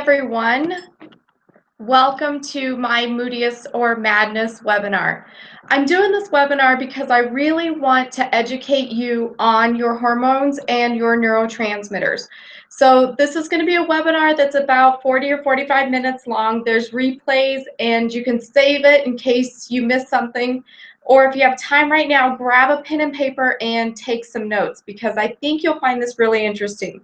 everyone. Welcome to my Moodiness or Madness webinar. I'm doing this webinar because I really want to educate you on your hormones and your neurotransmitters. So this is going to be a webinar that's about 40 or 45 minutes long. There's replays and you can save it in case you miss something. Or if you have time right now, grab a pen and paper and take some notes because I think you'll find this really interesting.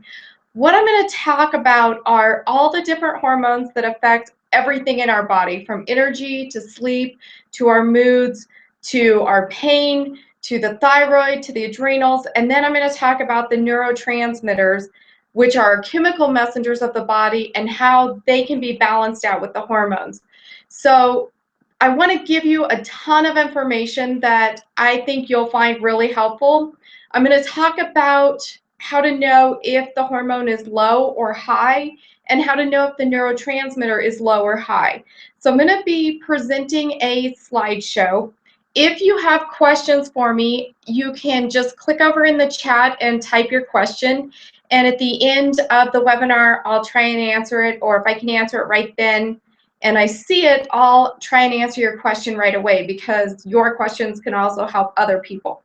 What I'm going to talk about are all the different hormones that affect everything in our body, from energy to sleep to our moods to our pain to the thyroid to the adrenals. And then I'm going to talk about the neurotransmitters, which are chemical messengers of the body and how they can be balanced out with the hormones. So I want to give you a ton of information that I think you'll find really helpful. I'm going to talk about how to know if the hormone is low or high, and how to know if the neurotransmitter is low or high. So I'm going to be presenting a slideshow. If you have questions for me, you can just click over in the chat and type your question. And at the end of the webinar, I'll try and answer it, or if I can answer it right then and I see it, I'll try and answer your question right away because your questions can also help other people.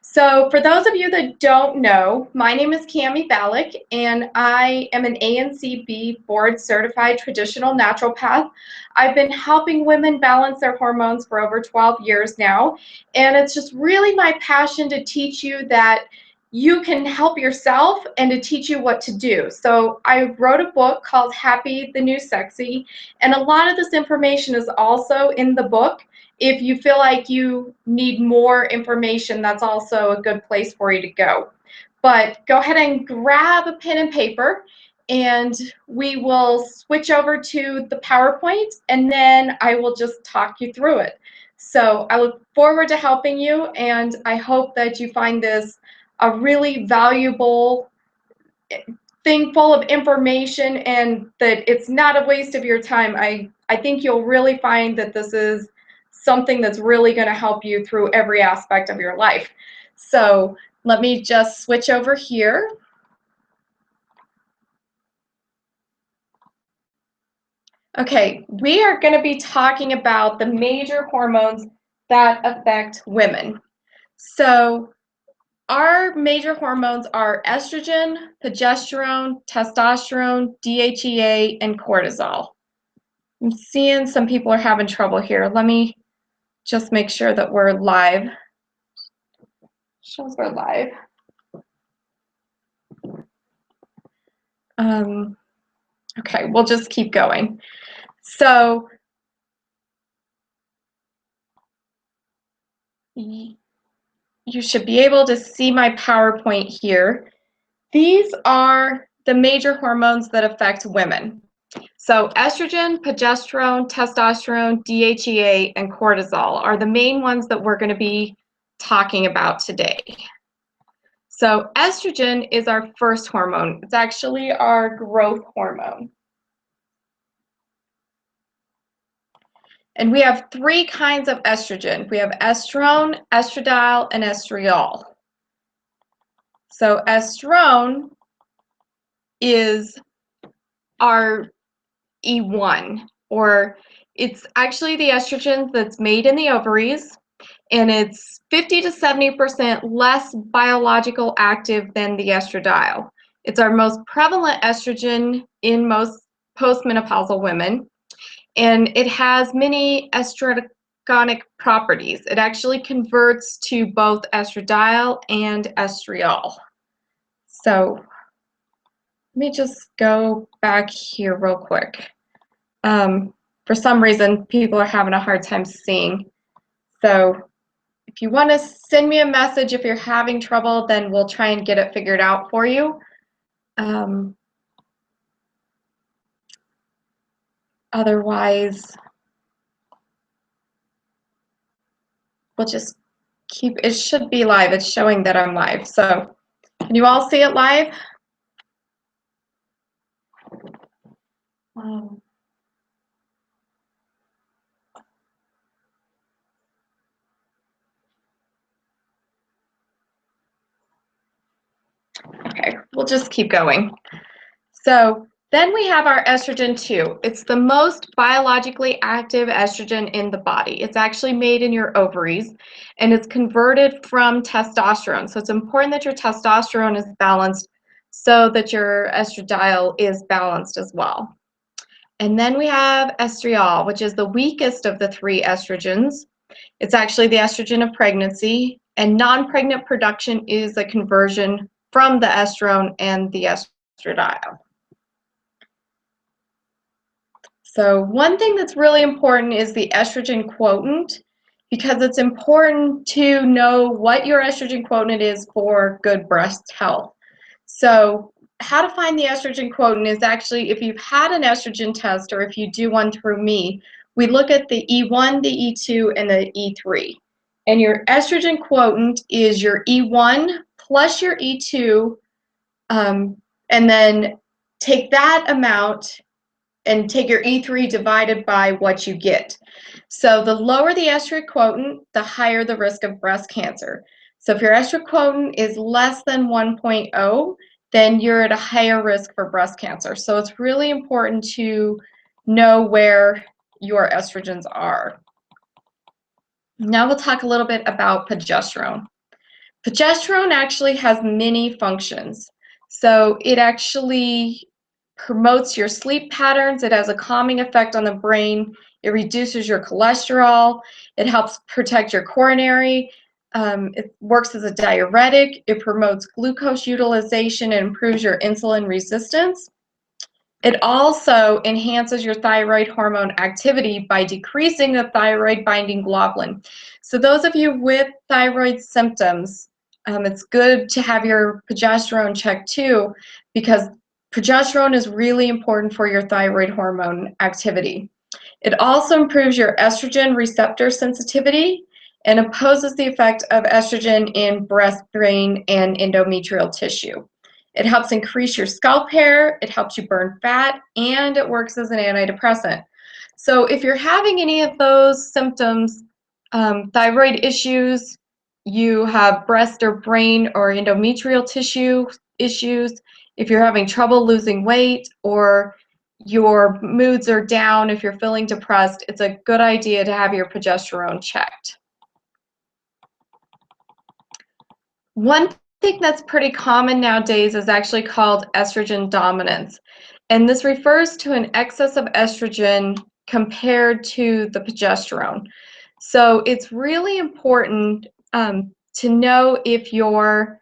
So for those of you that don't know, my name is Cami Balick, and I am an ANCB board certified traditional naturopath. I've been helping women balance their hormones for over 12 years now, and it's just really my passion to teach you that you can help yourself and to teach you what to do. So I wrote a book called Happy the New Sexy, and a lot of this information is also in the book. If you feel like you need more information, that's also a good place for you to go. But go ahead and grab a pen and paper, and we will switch over to the PowerPoint, and then I will just talk you through it. So I look forward to helping you, and I hope that you find this a really valuable thing full of information and that it's not a waste of your time. I think you'll really find that this is something that's really going to help you through every aspect of your life. So let me just switch over here. Okay, we are going to be talking about the major hormones that affect women. So our major hormones are estrogen, progesterone, testosterone, DHEA, and cortisol. I'm seeing some people are having trouble here. Let me just make sure that we're live. Shows we're live. Okay, we'll just keep going. So you should be able to see my PowerPoint here. These are the major hormones that affect women. So estrogen, progesterone, testosterone, DHEA, and cortisol are the main ones that we're going to be talking about today. So estrogen is our first hormone. It's actually our growth hormone. And we have three kinds of estrogen. We have estrone, estradiol, and estriol. So estrone is our E1, or it's actually the estrogen that's made in the ovaries, and it's 50 to 70% less biological active than the estradiol. It's our most prevalent estrogen in most postmenopausal women, and it has many estrogonic properties. It actually converts to both estradiol and estriol. So let me just go back here real quick. For some reason, people are having a hard time seeing. So if you want to send me a message if you're having trouble, then we'll try and get it figured out for you. Otherwise, we'll just keep, it should be live. It's showing that I'm live. So can you all see it live? Okay, we'll just keep going. So Then we have our estrogen 2. It's the most biologically active estrogen in the body. It's actually made in your ovaries, and it's converted from testosterone. So it's important that your testosterone is balanced so that your estradiol is balanced as well. And then we have estriol, which is the weakest of the 3 estrogens. It's actually the estrogen of pregnancy, and non-pregnant production is a conversion from the estrone and the estradiol. So one thing that's really important is the estrogen quotient, because it's important to know what your estrogen quotient is for good breast health. So how to find the estrogen quotient is actually, if you've had an estrogen test or if you do one through me, we look at the E1, the E2, and the E3. And your estrogen quotient is your E1 plus your E2, and then take that amount and take your E3 divided by what you get. So the lower the estrogen quotient, the higher the risk of breast cancer. So if your estrogen quotient is less than 1.0, then you're at a higher risk for breast cancer. So it's really important to know where your estrogens are. Now we'll talk a little bit about progesterone. Progesterone actually has many functions. So it actually promotes your sleep patterns. It has a calming effect on the brain. It reduces your cholesterol. It helps protect your coronary. It works as a diuretic. It promotes glucose utilization and improves your insulin resistance. It also enhances your thyroid hormone activity by decreasing the thyroid binding globulin. So those of you with thyroid symptoms, it's good to have your progesterone checked too, because progesterone is really important for your thyroid hormone activity. It also improves your estrogen receptor sensitivity and opposes the effect of estrogen in breast, brain, and endometrial tissue. It helps increase your scalp hair, it helps you burn fat, and it works as an antidepressant. So if you're having any of those symptoms, thyroid issues, you have breast or brain or endometrial tissue issues, if you're having trouble losing weight, or your moods are down, if you're feeling depressed, it's a good idea to have your progesterone checked. One thing that's pretty common nowadays is actually called estrogen dominance. And this refers to an excess of estrogen compared to the progesterone. So it's really important to know if your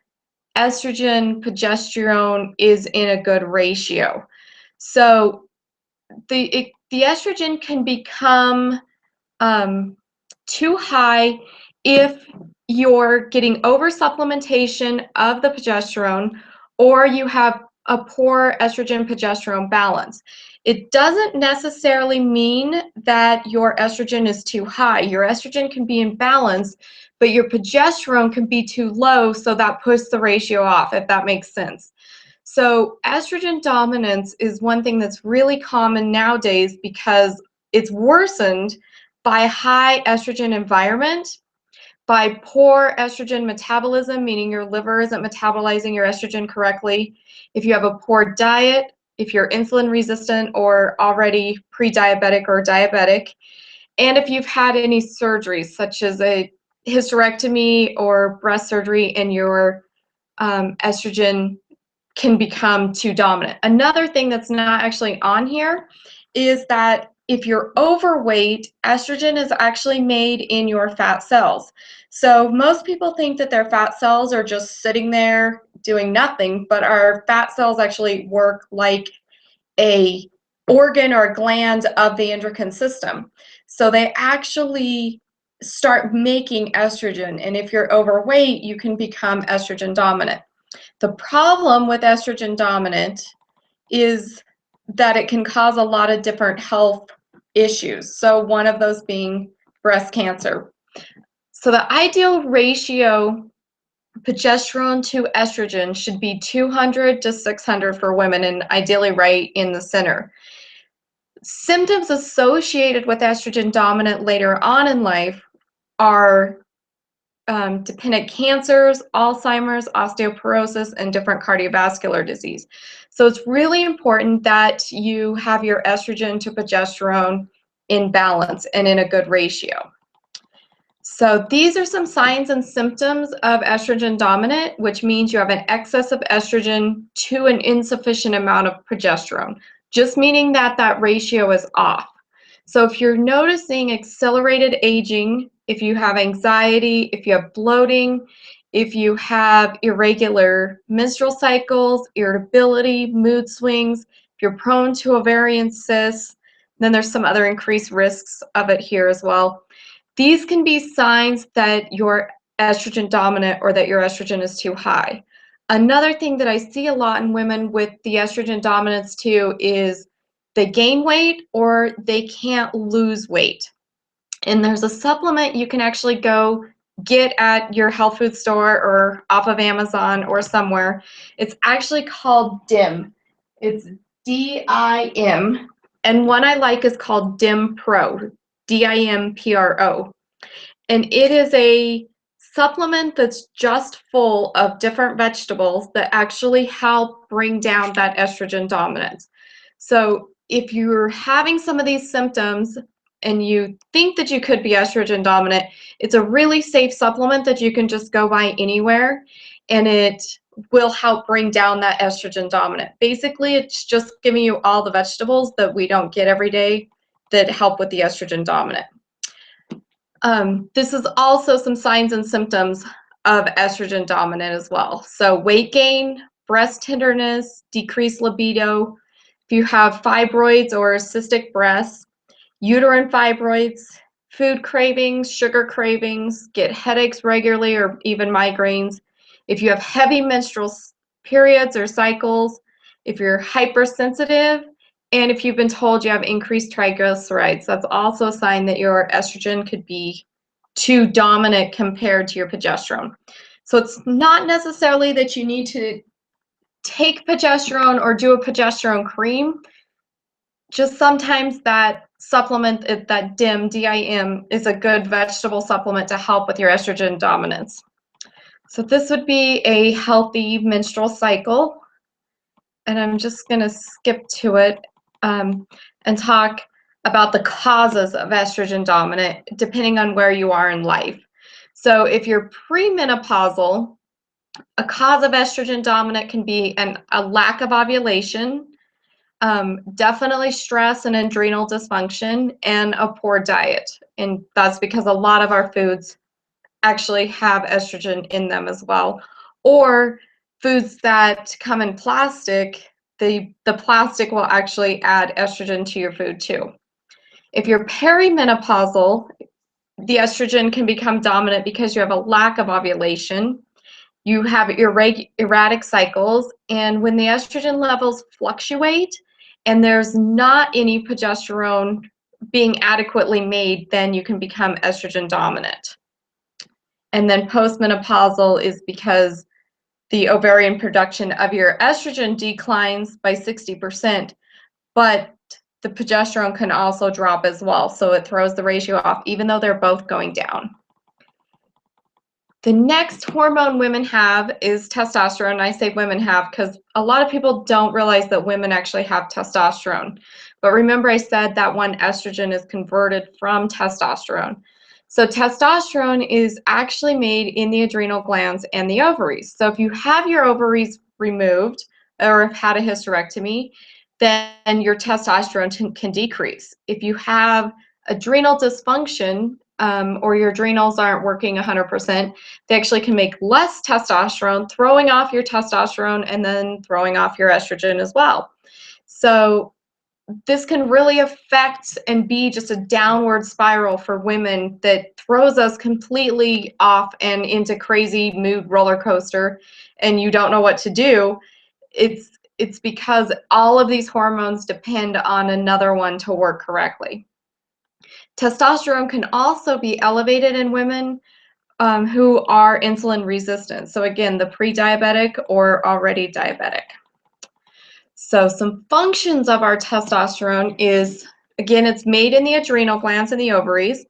estrogen progesterone is in a good ratio. So the estrogen can become too high if you're getting over supplementation of the progesterone or you have a poor estrogen progesterone balance. It doesn't necessarily mean that your estrogen is too high. Your estrogen can be in balance, but your progesterone can be too low, so that puts the ratio off, if that makes sense. So estrogen dominance is one thing that's really common nowadays because it's worsened by high estrogen environment, by poor estrogen metabolism, meaning your liver isn't metabolizing your estrogen correctly, if you have a poor diet, if you're insulin resistant or already pre-diabetic or diabetic, and if you've had any surgeries such as a hysterectomy or breast surgery and your estrogen can become too dominant. Another thing that's not actually on here is that if you're overweight, estrogen is actually made in your fat cells. So most people think that their fat cells are just sitting there doing nothing, but our fat cells actually work like a organ or a gland of the endocrine system. So they actually start making estrogen, and if you're overweight, you can become estrogen dominant. The problem with estrogen dominant is that it can cause a lot of different health issues. So one of those being breast cancer. So the ideal ratio progesterone to estrogen should be 200 to 600 for women, and ideally right in the center. Symptoms associated with estrogen dominant later on in life are dependent cancers, Alzheimer's, osteoporosis, and different cardiovascular disease. So it's really important that you have your estrogen to progesterone in balance and in a good ratio. So these are some signs and symptoms of estrogen dominant, which means you have an excess of estrogen to an insufficient amount of progesterone, just meaning that that ratio is off. So if you're noticing accelerated aging, if you have anxiety, if you have bloating, if you have irregular menstrual cycles, irritability, mood swings, if you're prone to ovarian cysts, then there's some other increased risks of it here as well. These can be signs that you're estrogen dominant or that your estrogen is too high. Another thing that I see a lot in women with the estrogen dominance too is they gain weight or they can't lose weight. And there's a supplement you can actually go get at your health food store or off of Amazon or somewhere. It's actually called DIM. It's DIM. And one I like is called DIM Pro, DIMPRO. And it is a supplement that's just full of different vegetables that actually help bring down that estrogen dominance. So if you're having some of these symptoms and you think that you could be estrogen dominant, it's a really safe supplement that you can just go buy anywhere, and it will help bring down that estrogen dominant. Basically, it's just giving you all the vegetables that we don't get every day that help with the estrogen dominant. This is also some signs and symptoms of estrogen dominant as well. So weight gain, breast tenderness, decreased libido, if you have fibroids or cystic breasts, uterine fibroids, food cravings, sugar cravings, get headaches regularly or even migraines, if you have heavy menstrual periods or cycles, if you're hypersensitive, and if you've been told you have increased triglycerides, that's also a sign that your estrogen could be too dominant compared to your progesterone. So it's not necessarily that you need to take progesterone or do a progesterone cream. Just sometimes that supplement, that DIM, is a good vegetable supplement to help with your estrogen dominance. So this would be a healthy menstrual cycle. And I'm just going to skip to it and talk about the causes of estrogen dominant depending on where you are in life. So if you're premenopausal, a cause of estrogen dominant can be a lack of ovulation, definitely stress and adrenal dysfunction, and a poor diet. And that's because a lot of our foods actually have estrogen in them as well. Or foods that come in plastic, the plastic will actually add estrogen to your food too. If you're perimenopausal, the estrogen can become dominant because you have a lack of ovulation, you have erratic cycles, and when the estrogen levels fluctuate and there's not any progesterone being adequately made, then you can become estrogen dominant. And then postmenopausal is because the ovarian production of your estrogen declines by 60%, but the progesterone can also drop as well, so it throws the ratio off, even though they're both going down. The next hormone women have is testosterone. I say women have because a lot of people don't realize that women actually have testosterone. But remember I said that one estrogen is converted from testosterone. So testosterone is actually made in the adrenal glands and the ovaries. So if you have your ovaries removed or have had a hysterectomy, then your testosterone can decrease. If you have adrenal dysfunction, or your adrenals aren't working 100%, they actually can make less testosterone, throwing off your testosterone and then throwing off your estrogen as well. So this can really affect and be just a downward spiral for women that throws us completely off and into crazy mood roller coaster, and you don't know what to do. It's because all of these hormones depend on another one to work correctly. Testosterone can also be elevated in women who are insulin resistant. So again, the pre-diabetic or already diabetic. So some functions of our testosterone is, again, it's made in the adrenal glands and the ovaries.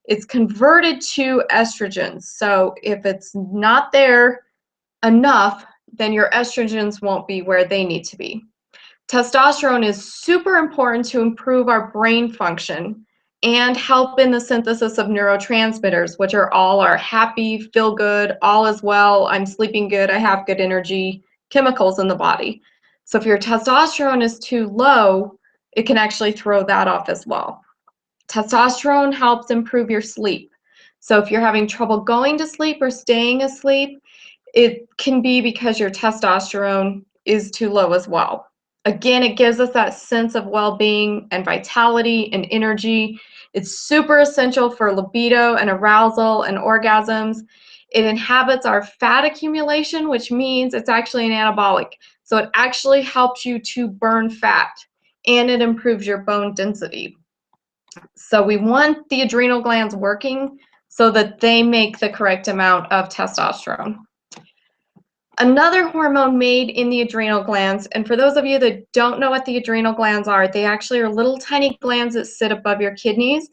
it's converted to estrogens. So if it's not there enough, then your estrogens won't be where they need to be. Testosterone is super important to improve our brain function and help in the synthesis of neurotransmitters, which are all our happy, feel good, all is well, I'm sleeping good, I have good energy chemicals in the body. So if your testosterone is too low, it can actually throw that off as well. Testosterone helps improve your sleep. So if you're having trouble going to sleep or staying asleep, it can be because your testosterone is too low as well. Again, it gives us that sense of well-being and vitality and energy. It's super essential for libido and arousal and orgasms. It inhibits our fat accumulation, which means it's actually an anabolic. So it actually helps you to burn fat, and it improves your bone density. So we want the adrenal glands working so that they make the correct amount of testosterone. Another hormone made in the adrenal glands, and for those of you that don't know what the adrenal glands are, they actually are little tiny glands that sit above your kidneys.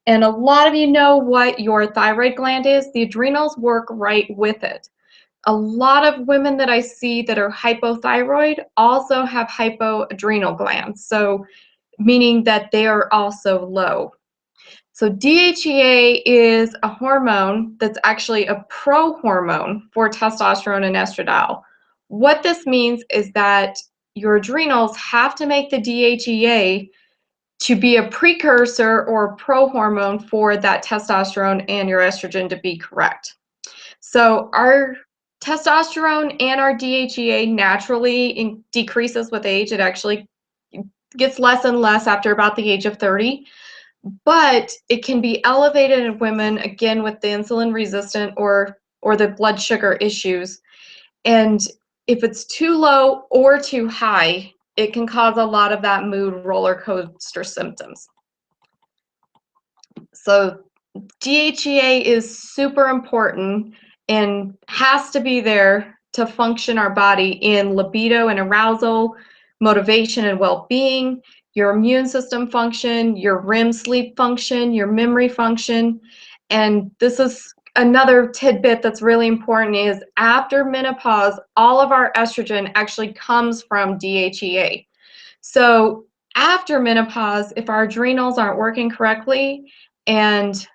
And a lot of you know what your thyroid gland is. The adrenals work right with it. A lot of women that I see that are hypothyroid also have hypoadrenal glands, so meaning that they are also low. So DHEA is a hormone that's actually a prohormone for testosterone and estradiol. What this means is that your adrenals have to make the DHEA to be a precursor or prohormone for that testosterone and your estrogen to be correct. So our testosterone and our DHEA naturally decreases with age. It actually gets less and less after about the age of 30. But it can be elevated in women, again, with the insulin resistant or the blood sugar issues. And if it's too low or too high, it can cause a lot of that mood roller coaster symptoms. So DHEA is super important and has to be there to function our body in libido and arousal, motivation and well-being, your immune system function, your REM sleep function, your memory function. And this is another tidbit that's really important is after menopause, all of our estrogen actually comes from DHEA. So after menopause, if our adrenals aren't working correctly and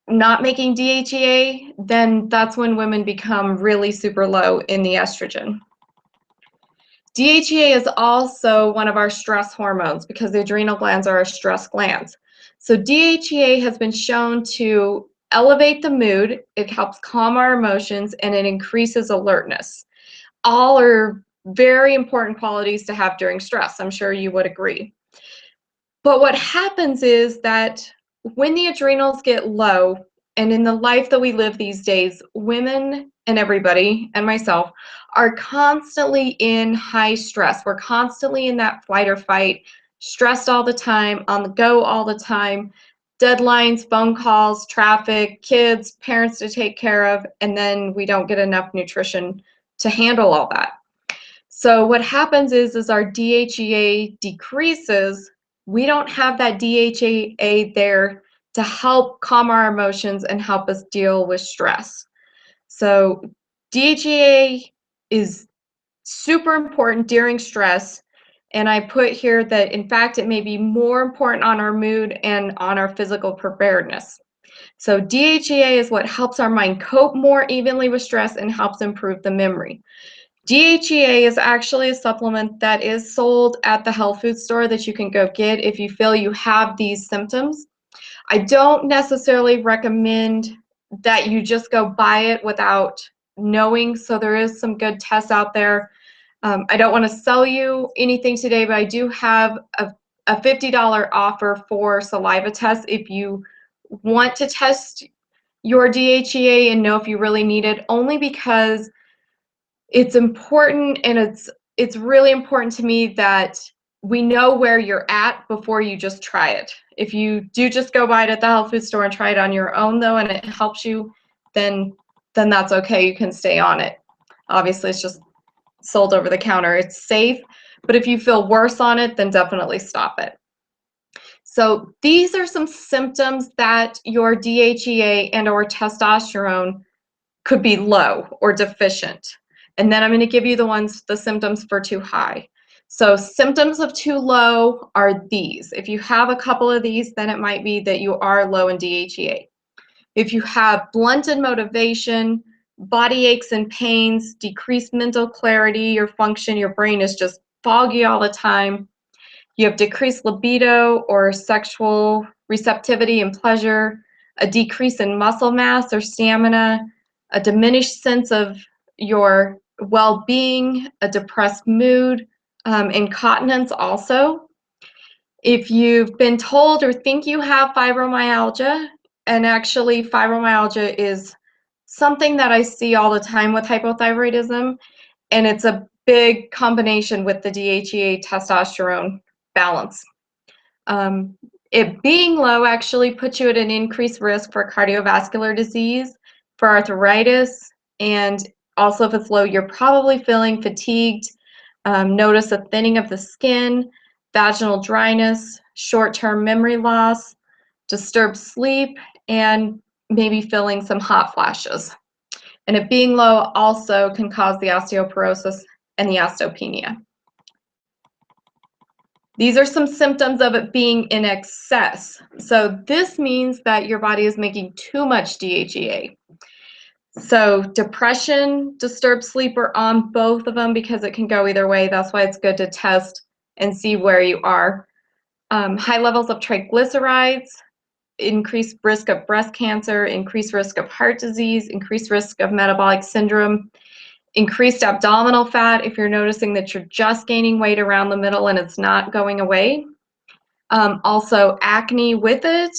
not making DHEA, then that's when women become really super low in the estrogen. DHEA is also one of our stress hormones because the adrenal glands are our stress glands. So DHEA has been shown to elevate the mood, it helps calm our emotions, and it increases alertness. All are very important qualities to have during stress. I'm sure you would agree. But what happens is that when the adrenals get low, and in the life that we live these days, women and everybody, and myself, are constantly in high stress. We're constantly in that flight or fight, stressed all the time, on the go all the time, deadlines, phone calls, traffic, kids, parents to take care of, and then we don't get enough nutrition to handle all that. So what happens is our DHEA decreases. We don't have that DHEA there to help calm our emotions and help us deal with stress. So DHEA is super important during stress. And I put here that, in fact, it may be more important on our mood and on our physical preparedness. So DHEA is what helps our mind cope more evenly with stress and helps improve the memory. DHEA is actually a supplement that is sold at the health food store that you can go get if you feel you have these symptoms. I don't necessarily recommend that you just go buy it without knowing, so there is some good tests out there. I don't want to sell you anything today, but I do have a $50 offer for saliva tests if you want to test your DHEA and know if you really need it, only because it's important, and it's really important to me that we know where you're at before you just try it. If you do just go buy it at the health food store and try it on your own though, and it helps you, then that's okay, you can stay on it. Obviously it's just sold over the counter, it's safe, but if you feel worse on it, then definitely stop it. So these are some symptoms that your DHEA and or testosterone could be low or deficient. And then I'm going to give you the symptoms for too high. So symptoms of too low are these. If you have a couple of these, then it might be that you are low in DHEA. If you have blunted motivation, body aches and pains, decreased mental clarity, your function, your brain is just foggy all the time, you have decreased libido or sexual receptivity and pleasure, a decrease in muscle mass or stamina, a diminished sense of your well-being, a depressed mood, incontinence also. If you've been told or think you have fibromyalgia, and actually fibromyalgia is something that I see all the time with hypothyroidism, and it's a big combination with the DHEA testosterone balance. It being low actually puts you at an increased risk for cardiovascular disease, for arthritis, and also if it's low, you're probably feeling fatigued, notice a thinning of the skin, vaginal dryness, short-term memory loss, disturbed sleep, and maybe feeling some hot flashes. And it being low also can cause the osteoporosis and the osteopenia. These are some symptoms of it being in excess. So this means that your body is making too much DHEA. So depression, disturbed sleep are on both of them because it can go either way. That's why it's good to test and see where you are. High levels of triglycerides, increased risk of breast cancer, increased risk of heart disease, increased risk of metabolic syndrome, increased abdominal fat if you're noticing that you're just gaining weight around the middle and it's not going away. Also acne with it,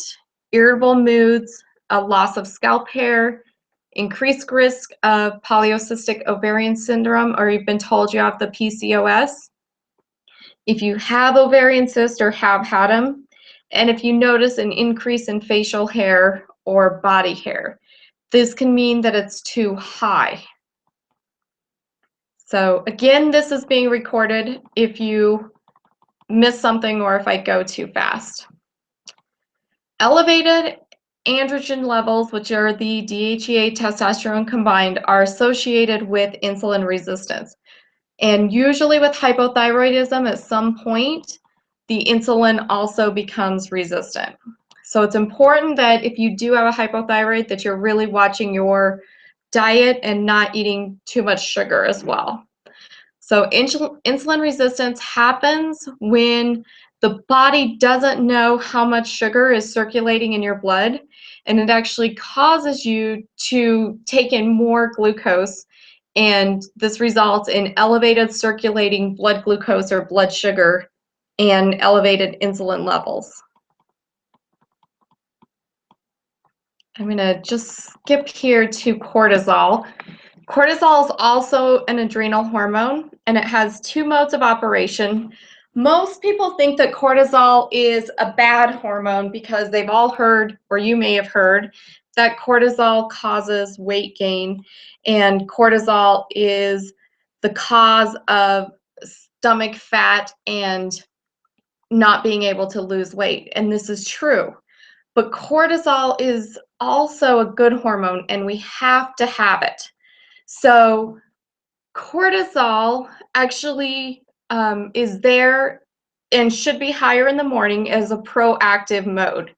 irritable moods, a loss of scalp hair, increased risk of polycystic ovarian syndrome, or you've been told you have the PCOS. If you have ovarian cysts or have had them, and if you notice an increase in facial hair or body hair, this can mean that it's too high. So again, this is being recorded if you miss something or if I go too fast. Elevated androgen levels, which are the DHEA testosterone combined, are associated with insulin resistance. And usually with hypothyroidism, at some point, the insulin also becomes resistant. So it's important that if you do have a hypothyroid, that you're really watching your diet and not eating too much sugar as well. So insulin resistance happens when the body doesn't know how much sugar is circulating in your blood, and it actually causes you to take in more glucose, and this results in elevated circulating blood glucose or blood sugar and elevated insulin levels. I'm going to just skip here to cortisol. Cortisol is also an adrenal hormone, and it has two modes of operation. Most people think that cortisol is a bad hormone because they've all heard, or you may have heard, that cortisol causes weight gain, and cortisol is the cause of stomach fat and not being able to lose weight. And this is true. But cortisol is also a good hormone, and we have to have it. So cortisol actually is there and should be higher in the morning as a proactive mode.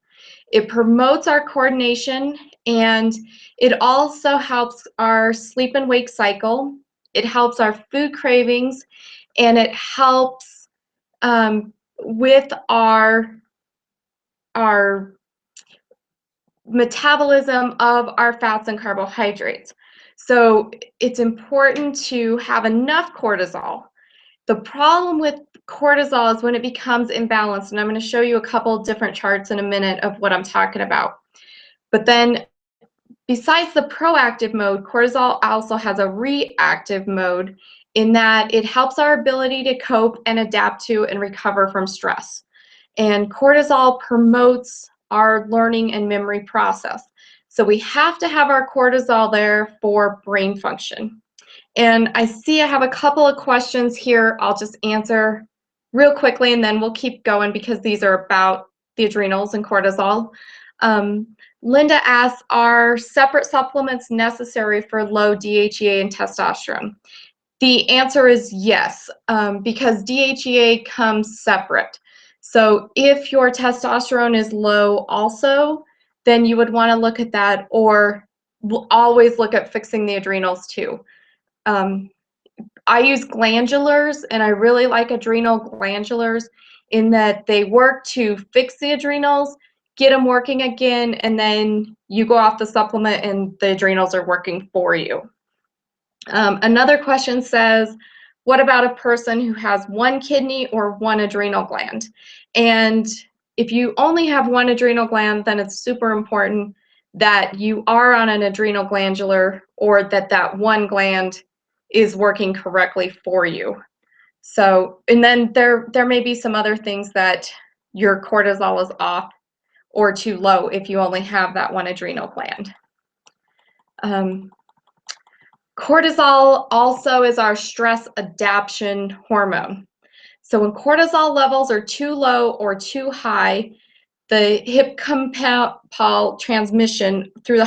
It promotes our coordination, and it also helps our sleep and wake cycle. It helps our food cravings, and it helps with our metabolism of our fats and carbohydrates. So it's important to have enough cortisol. The problem with cortisol is when it becomes imbalanced, and I'm going to show you a couple different charts in a minute of what I'm talking about. But then besides the proactive mode, cortisol also has a reactive mode in that it helps our ability to cope and adapt to and recover from stress. And cortisol promotes our learning and memory process. So we have to have our cortisol there for brain function. And I see I have a couple of questions here. I'll just answer real quickly and then we'll keep going because these are about the adrenals and cortisol. Um, Linda asks, are separate supplements necessary for low DHEA and testosterone? The answer is yes, because DHEA comes separate. So if your testosterone is low also, then you would want to look at that, or always look at fixing the adrenals too. I use glandulars, and I really like adrenal glandulars in that they work to fix the adrenals, get them working again, and then you go off the supplement and the adrenals are working for you. Another question says, what about a person who has one kidney or one adrenal gland? And if you only have one adrenal gland, then it's super important that you are on an adrenal glandular, or that one gland is working correctly for you. So, and then there may be some other things that your cortisol is off or too low if you only have that one adrenal gland. Cortisol also is our stress adaptation hormone. So when cortisol levels are too low or too high, the hippocampal transmission through the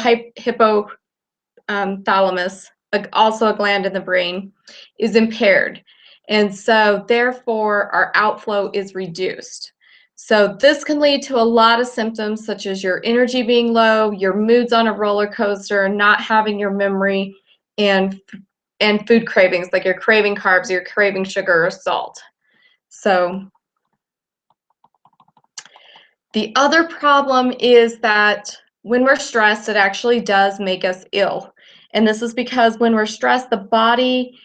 hypothalamus, also a gland in the brain, is impaired. And so therefore our outflow is reduced. So this can lead to a lot of symptoms such as your energy being low, your mood's on a roller coaster, not having your memory, and food cravings, like you're craving carbs, you're craving sugar or salt. So the other problem is that when we're stressed, it actually does make us ill. And this is because when we're stressed, the body,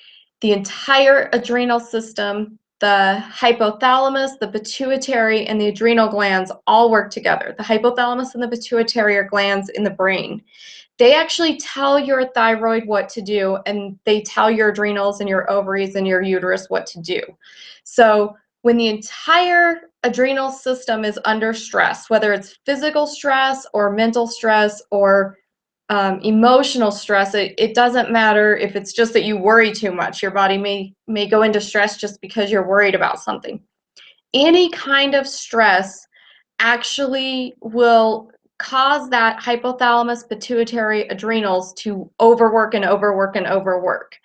the entire adrenal system, the hypothalamus, the pituitary, and the adrenal glands all work together. The hypothalamus and the pituitary are glands in the brain. They actually tell your thyroid what to do, and they tell your adrenals and your ovaries and your uterus what to do. So when the entire adrenal system is under stress, whether it's physical stress or mental stress or emotional stress, it doesn't matter if it's just that you worry too much. Your body may go into stress just because you're worried about something. Any kind of stress actually will cause that hypothalamus, pituitary, adrenals to overwork and overwork and overwork.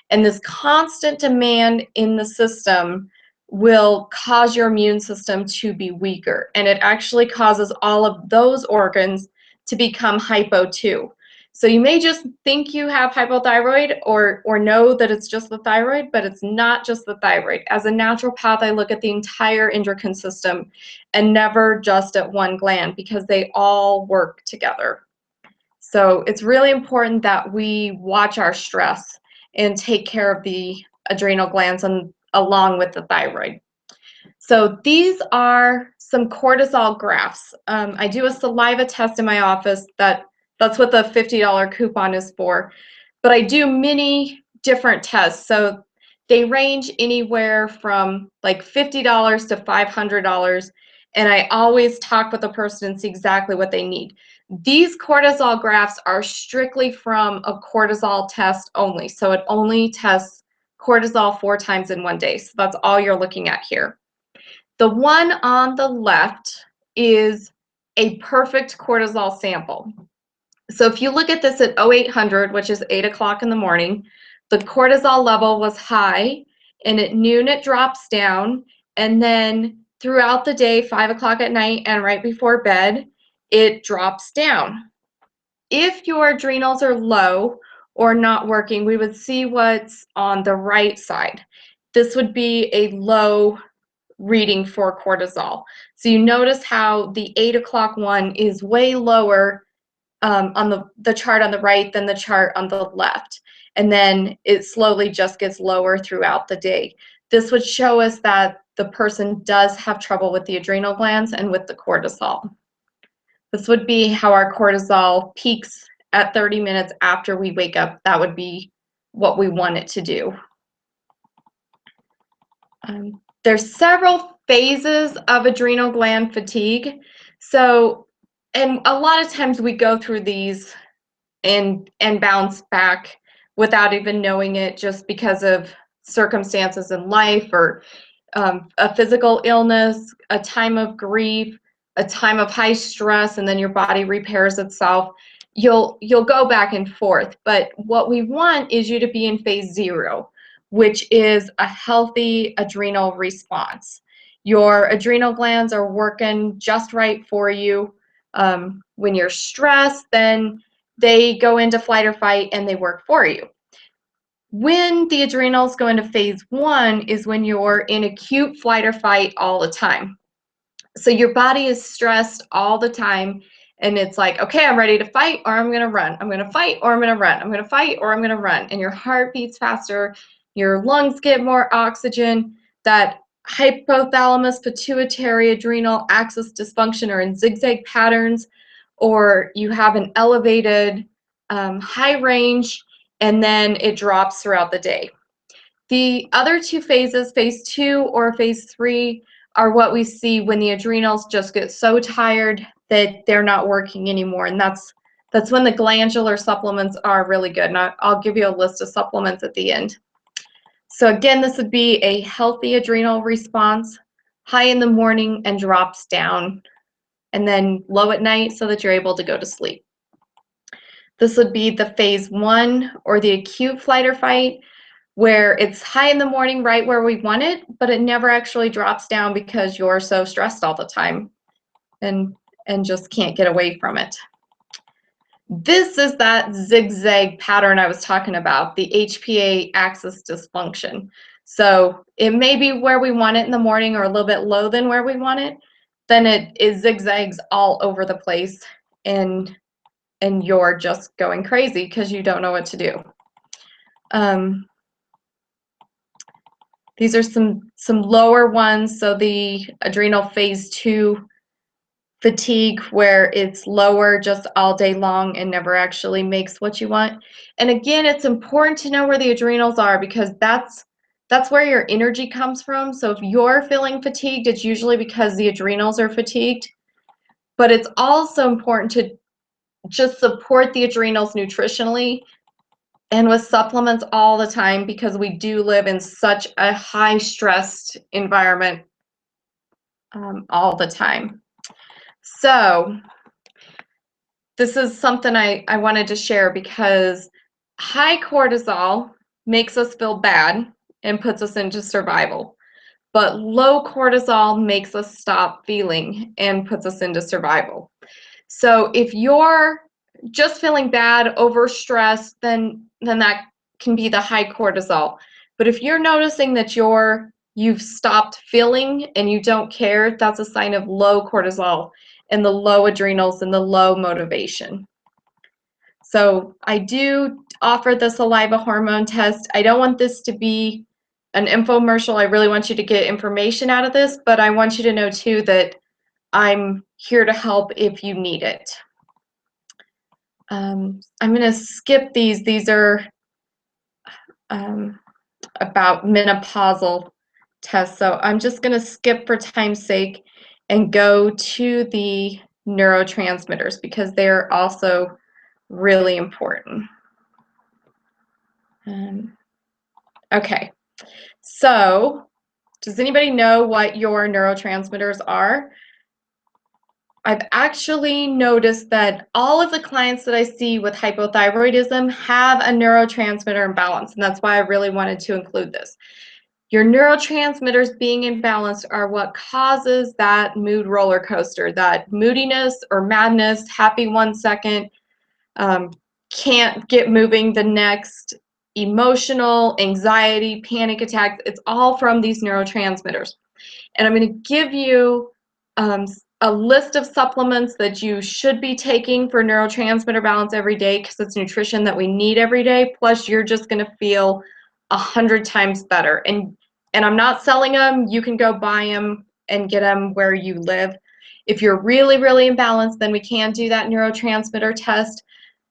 And this constant demand in the system will cause your immune system to be weaker. And it actually causes all of those organs to become hypo too. So you may just think you have hypothyroid or know that it's just the thyroid, but it's not just the thyroid. As a naturopath, I look at the entire endocrine system and never just at one gland, because they all work together. So it's really important that we watch our stress and take care of the adrenal glands along with the thyroid. So these are some cortisol graphs. I do a saliva test in my office. That's what the $50 coupon is for. But I do many different tests. So they range anywhere from like $50 to $500. And I always talk with the person and see exactly what they need. These cortisol graphs are strictly from a cortisol test only. So it only tests cortisol 4 times in one day. So that's all you're looking at here. The one on the left is a perfect cortisol sample. So if you look at this at 0800, which is 8 o'clock in the morning, the cortisol level was high, and at noon it drops down, and then throughout the day, 5 o'clock at night and right before bed, it drops down. If your adrenals are low or not working, we would see what's on the right side. This would be a low reading for cortisol. So you notice how the 8 o'clock one is way lower on the chart on the right than the chart on the left. And then it slowly just gets lower throughout the day. This would show us that the person does have trouble with the adrenal glands and with the cortisol. This would be how our cortisol peaks at 30 minutes after we wake up. That would be what we want it to do. There's several phases of adrenal gland fatigue. So, and a lot of times we go through these and bounce back without even knowing it, just because of circumstances in life or a physical illness, a time of grief, a time of high stress and then your body repairs itself, you'll go back and forth. But what we want is you to be in phase 0, which is a healthy adrenal response. Your adrenal glands are working just right for you. When you're stressed, then they go into flight or fight and they work for you. When the adrenals go into phase 1 is when you're in acute flight or fight all the time. So your body is stressed all the time, and it's like, okay, I'm ready to fight or I'm going to run. I'm going to fight or I'm going to run. I'm going to fight or I'm going to run. And your heart beats faster, your lungs get more oxygen, that hypothalamus pituitary adrenal axis dysfunction are in zigzag patterns, or you have an elevated high range, and then it drops throughout the day. The other 2 phases, phase 2 or phase 3, are what we see when the adrenals just get so tired that they're not working anymore. And that's when the glandular supplements are really good. And I'll give you a list of supplements at the end. So again, this would be a healthy adrenal response, high in the morning and drops down, and then low at night so that you're able to go to sleep. This would be the phase 1 or the acute flight or fight, where it's high in the morning right where we want it, but it never actually drops down because you're so stressed all the time and just can't get away from it. This is that zigzag pattern I was talking about, the HPA axis dysfunction. So it may be where we want it in the morning or a little bit low than where we want it, then it zigzags all over the place, and you're just going crazy because you don't know what to do. These are some lower ones. So the adrenal phase 2 fatigue, where it's lower just all day long and never actually makes what you want. And again, it's important to know where the adrenals are, because that's where your energy comes from. So if you're feeling fatigued, it's usually because the adrenals are fatigued. But it's also important to just support the adrenals nutritionally and with supplements all the time, because we do live in such a high stressed environment all the time. So this is something I wanted to share, because high cortisol makes us feel bad and puts us into survival, but low cortisol makes us stop feeling and puts us into survival. So if you're just feeling bad, overstressed, then that can be the high cortisol. But if you're noticing that you've stopped feeling and you don't care, that's a sign of low cortisol and the low adrenals and the low motivation. So I do offer the saliva hormone test. I don't want this to be an infomercial. I really want you to get information out of this, but I want you to know too that I'm here to help if you need it. I'm going to skip these. These are about menopausal tests. So I'm just going to skip for time's sake and go to the neurotransmitters, because they're also really important. Okay, so does anybody know what your neurotransmitters are? I've actually noticed that all of the clients that I see with hypothyroidism have a neurotransmitter imbalance, and that's why I really wanted to include this. Your neurotransmitters being imbalanced are what causes that mood roller coaster, that moodiness or madness, happy 1 second, can't get moving the next, emotional, anxiety, panic attacks. It's all from these neurotransmitters. And I'm going to give you a list of supplements that you should be taking for neurotransmitter balance every day, because it's nutrition that we need every day. Plus, you're just going to feel 100 times better. And I'm not selling them. You can go buy them and get them where you live. If you're really, really imbalanced, then we can do that neurotransmitter test.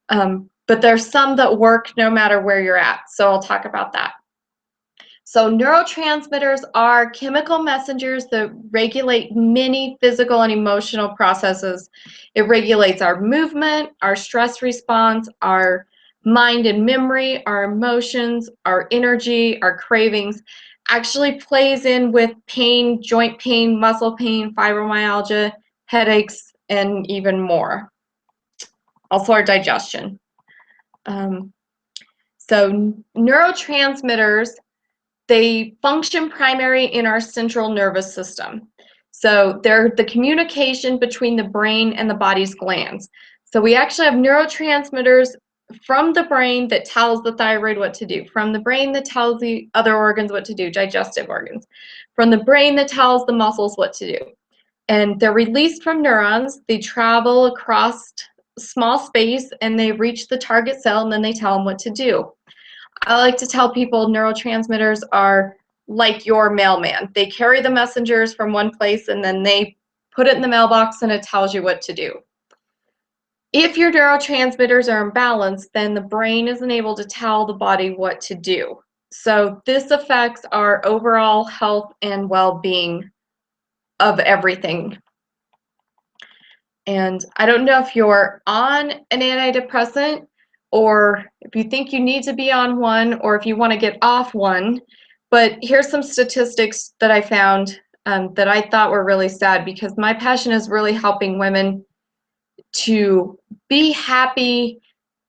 But there's some that work no matter where you're at. So I'll talk about that. So neurotransmitters are chemical messengers that regulate many physical and emotional processes. It regulates our movement, our stress response, our mind and memory, our emotions, our energy, our cravings. Actually plays in with pain, joint pain, muscle pain, fibromyalgia, headaches, and even more. Also our digestion. So neurotransmitters, they function primary in our central nervous system. So they're the communication between the brain and the body's glands. So we actually have neurotransmitters from the brain that tells the thyroid what to do, from the brain that tells the other organs what to do, digestive organs, from the brain that tells the muscles what to do. And they're released from neurons. They travel across small space and they reach the target cell, and then they tell them what to do. I like to tell people neurotransmitters are like your mailman. They carry the messengers from one place and then they put it in the mailbox and it tells you what to do. If your neurotransmitters are imbalanced, then the brain isn't able to tell the body what to do. So this affects our overall health and well-being of everything. And I don't know if you're on an antidepressant, or if you think you need to be on one, or if you want to get off one, but here's some statistics that I found that I thought were really sad, because my passion is really helping women to be happy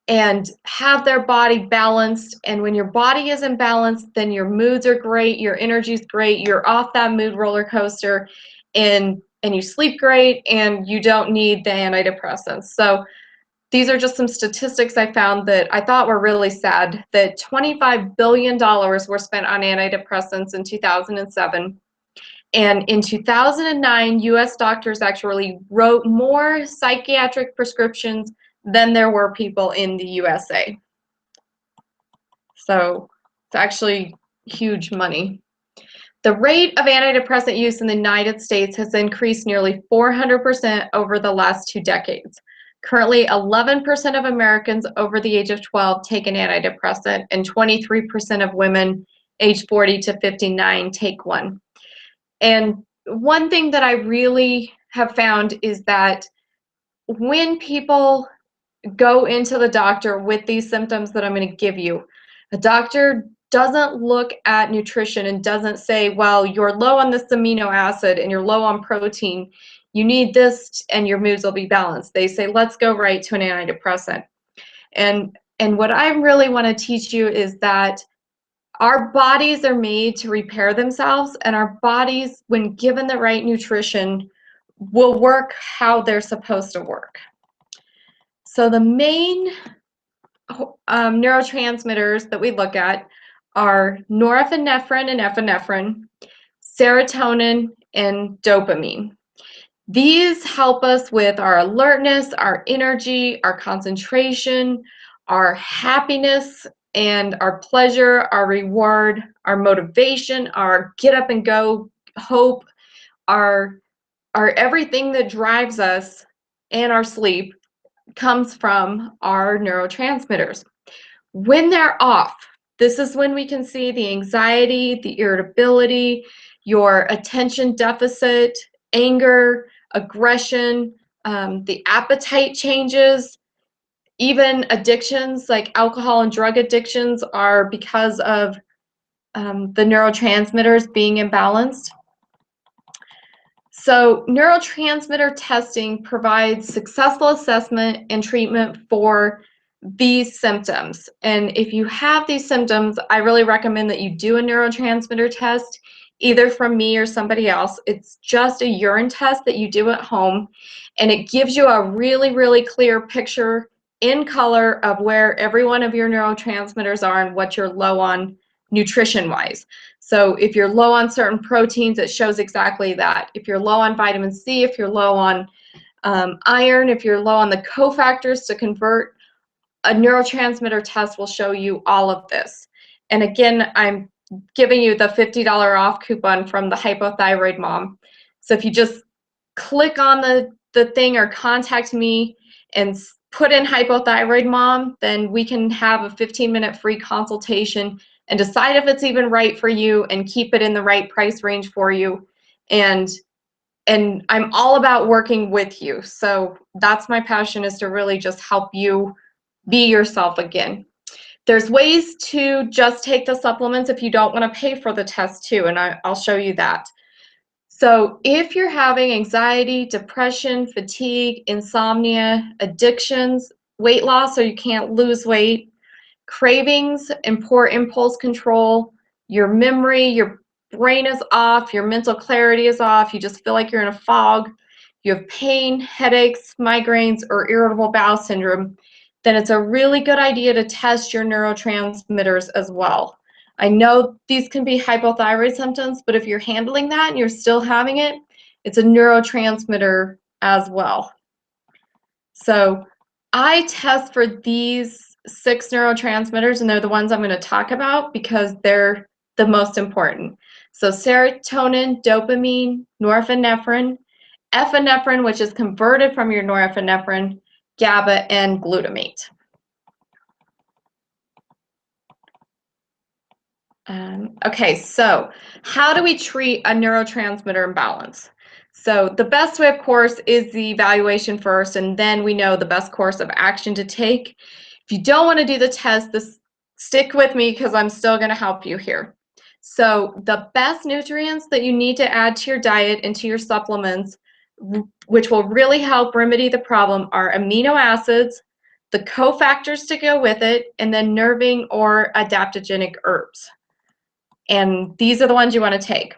and have their body balanced. And when your body is in balance, then your moods are great, your energy's great, you're off that mood roller coaster, and you sleep great, and you don't need the antidepressants. So these are just some statistics I found that I thought were really sad, that $25 billion were spent on antidepressants in 2007. And in 2009, US doctors actually wrote more psychiatric prescriptions than there were people in the USA. So it's actually huge money. The rate of antidepressant use in the United States has increased nearly 400% over the last 2 decades. Currently, 11% of Americans over the age of 12 take an antidepressant, and 23% of women age 40 to 59 take one. And one thing that I really have found is that when people go into the doctor with these symptoms that I'm going to give you, the doctor doesn't look at nutrition and doesn't say, well, you're low on this amino acid and you're low on protein, you need this and your moods will be balanced. They say, let's go right to an antidepressant. And what I really want to teach you is that our bodies are made to repair themselves, and our bodies, when given the right nutrition, will work how they're supposed to work. So the main neurotransmitters that we look at are norepinephrine and epinephrine, serotonin, and dopamine. These help us with our alertness, our energy, our concentration, our happiness, and our pleasure, our reward, our motivation, our get up and go hope, our everything that drives us, and our sleep comes from our neurotransmitters. When they're off, this is when we can see the anxiety, the irritability, your attention deficit, anger, aggression, the appetite changes, even addictions like alcohol and drug addictions are because of the neurotransmitters being imbalanced. So neurotransmitter testing provides successful assessment and treatment for these symptoms. And if you have these symptoms, I really recommend that you do a neurotransmitter test, either from me or somebody else. It's just a urine test that you do at home, and it gives you a really, really clear picture in color of where every one of your neurotransmitters are and what you're low on nutrition-wise. So if you're low on certain proteins, it shows exactly that. If you're low on vitamin C, if you're low on iron, if you're low on the cofactors to convert, a neurotransmitter test will show you all of this. And again, I'm giving you the $50 off coupon from the Hypothyroid Mom. So if you just click on the thing or contact me and put in Hypothyroid Mom, then we can have a 15-minute free consultation and decide if it's even right for you and keep it in the right price range for you. And I'm all about working with you. So that's my passion, is to really just help you be yourself again. There's ways to just take the supplements if you don't want to pay for the test too, and I'll show you that. So if you're having anxiety, depression, fatigue, insomnia, addictions, weight loss so you can't lose weight, cravings and poor impulse control, your memory, your brain is off, your mental clarity is off, you just feel like you're in a fog, you have pain, headaches, migraines, or irritable bowel syndrome, then it's a really good idea to test your neurotransmitters as well. I know these can be hypothyroid symptoms, but if you're handling that and you're still having it, it's a neurotransmitter as well. So I test for these 6 neurotransmitters, and they're the ones I'm going to talk about because they're the most important. So serotonin, dopamine, norepinephrine, epinephrine, which is converted from your norepinephrine, GABA, and glutamate. Okay, so how do we treat a neurotransmitter imbalance? So the best way, of course, is the evaluation first, and then we know the best course of action to take. If you don't want to do the test, stick with me because I'm still going to help you here. So the best nutrients that you need to add to your diet and to your supplements, which will really help remedy the problem, are amino acids, the cofactors to go with it, and then nervine or adaptogenic herbs. And these are the ones you want to take.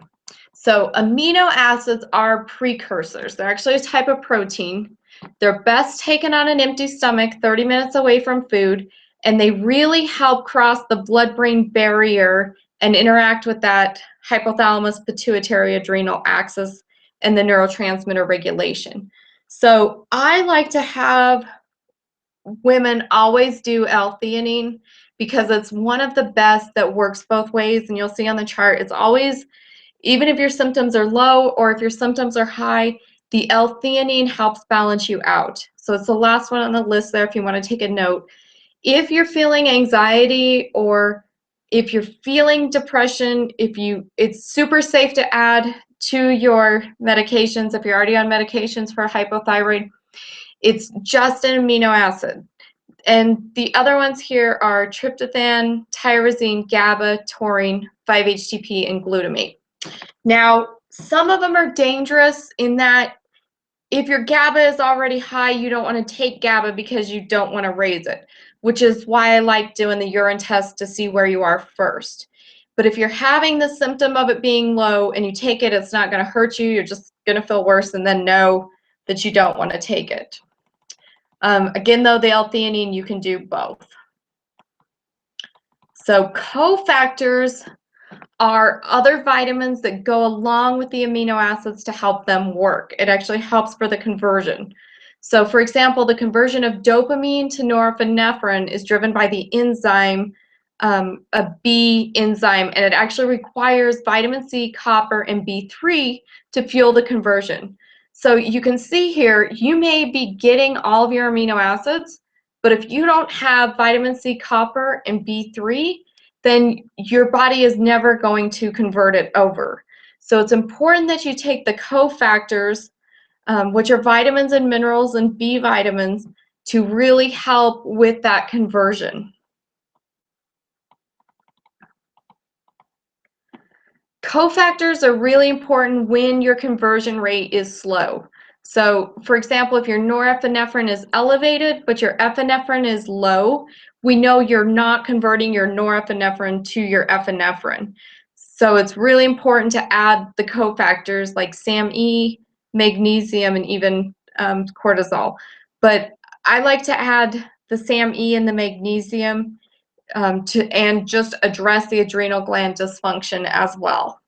So amino acids are precursors. They're actually a type of protein. They're best taken on an empty stomach 30 minutes away from food, and they really help cross the blood-brain barrier and interact with that hypothalamus pituitary adrenal axis and the neurotransmitter regulation. So I like to have women always do L-theanine because it's one of the best that works both ways, and you'll see on the chart it's always, even if your symptoms are low or if your symptoms are high, the L-theanine helps balance you out. So it's the last one on the list there if you want to take a note. If you're feeling anxiety or if you're feeling depression, it's super safe to add to your medications if you're already on medications for hypothyroid. It's just an amino acid. And the other ones here are tryptophan, tyrosine, GABA, taurine, 5-HTP, and glutamate. Now, some of them are dangerous in that if your GABA is already high, you don't want to take GABA because you don't want to raise it, which is why I like doing the urine test to see where you are first. But if you're having the symptom of it being low and you take it, it's not going to hurt you. You're just going to feel worse and then know that you don't want to take it. Again, though, the L-theanine, you can do both. So cofactors are other vitamins that go along with the amino acids to help them work. It actually helps for the conversion. So for example, the conversion of dopamine to norepinephrine is driven by the enzyme, a B enzyme, and it actually requires vitamin C, copper, and B3 to fuel the conversion. So you can see here, you may be getting all of your amino acids, but if you don't have vitamin C, copper, and B3, then your body is never going to convert it over. So it's important that you take the cofactors, which are vitamins and minerals and B vitamins, to really help with that conversion. Cofactors are really important when your conversion rate is slow. So, for example, if your norepinephrine is elevated, but your epinephrine is low, we know you're not converting your norepinephrine to your epinephrine. So it's really important to add the cofactors like SAMe, magnesium, and even cortisol. But I like to add the SAMe and the magnesium and just address the adrenal gland dysfunction as well.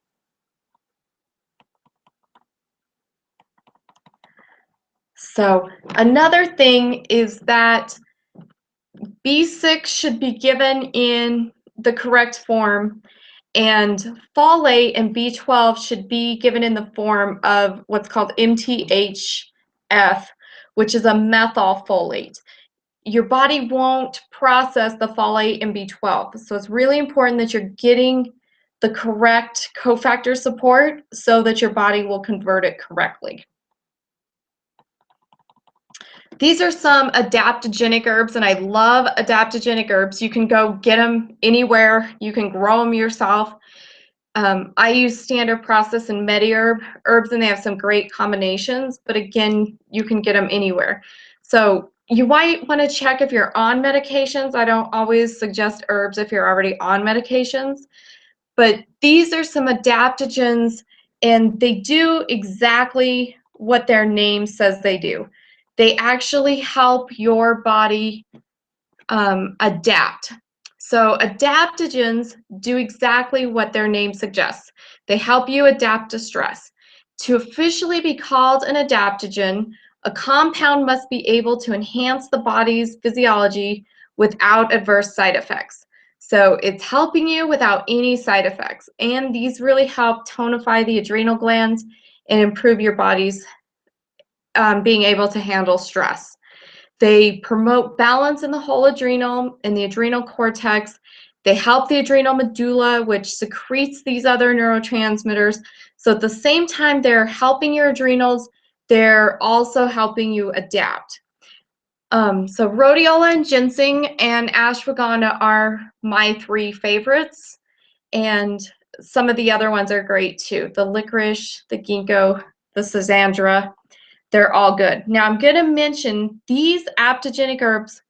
So another thing is that B6 should be given in the correct form, and folate and B12 should be given in the form of what's called MTHF, which is a methylfolate. Your body won't process the folate and B12, so it's really important that you're getting the correct cofactor support so that your body will convert it correctly. These are some adaptogenic herbs, and I love adaptogenic herbs. You can go get them anywhere. You can grow them yourself. I use standard process and MediHerb herbs, and they have some great combinations, but again, you can get them anywhere. So you might want to check if you're on medications. I don't always suggest herbs if you're already on medications, but these are some adaptogens, and they do exactly what their name says they do. They actually help your body adapt. So adaptogens do exactly what their name suggests. They help you adapt to stress. To officially be called an adaptogen, a compound must be able to enhance the body's physiology without adverse side effects. So it's helping you without any side effects. And these really help tonify the adrenal glands and improve your body's being able to handle stress. They promote balance in the whole adrenal and the adrenal cortex. They help the adrenal medulla, which secretes these other neurotransmitters. So at the same time they're helping your adrenals, they're also helping you adapt. So rhodiola and ginseng and ashwagandha are my 3 favorites, and some of the other ones are great too. The licorice, the ginkgo, the schizandra. They're all good. Now I'm going to mention these aptogenic herbs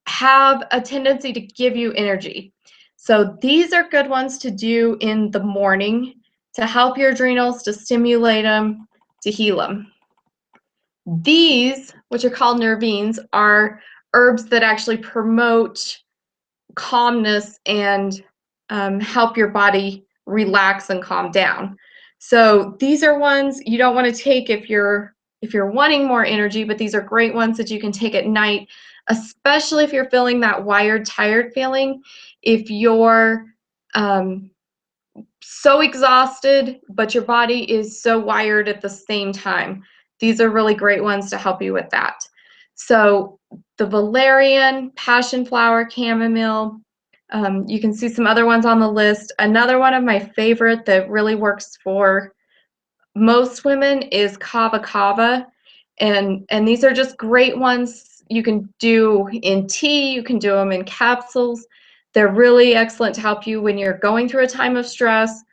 have a tendency to give you energy. So these are good ones to do in the morning to help your adrenals, to stimulate them, to heal them. These, which are called nervines, are herbs that actually promote calmness and help your body relax and calm down. So these are ones you don't want to take if you're wanting more energy, but these are great ones that you can take at night, especially if you're feeling that wired, tired feeling. If you're so exhausted, but your body is so wired at the same time, these are really great ones to help you with that. So the valerian, passion flower, chamomile, you can see some other ones on the list. Another one of my favorite that really works for most women is kava kava, and these are just great ones you can do in tea, you can do them in capsules. They're really excellent to help you when you're going through a time of stress.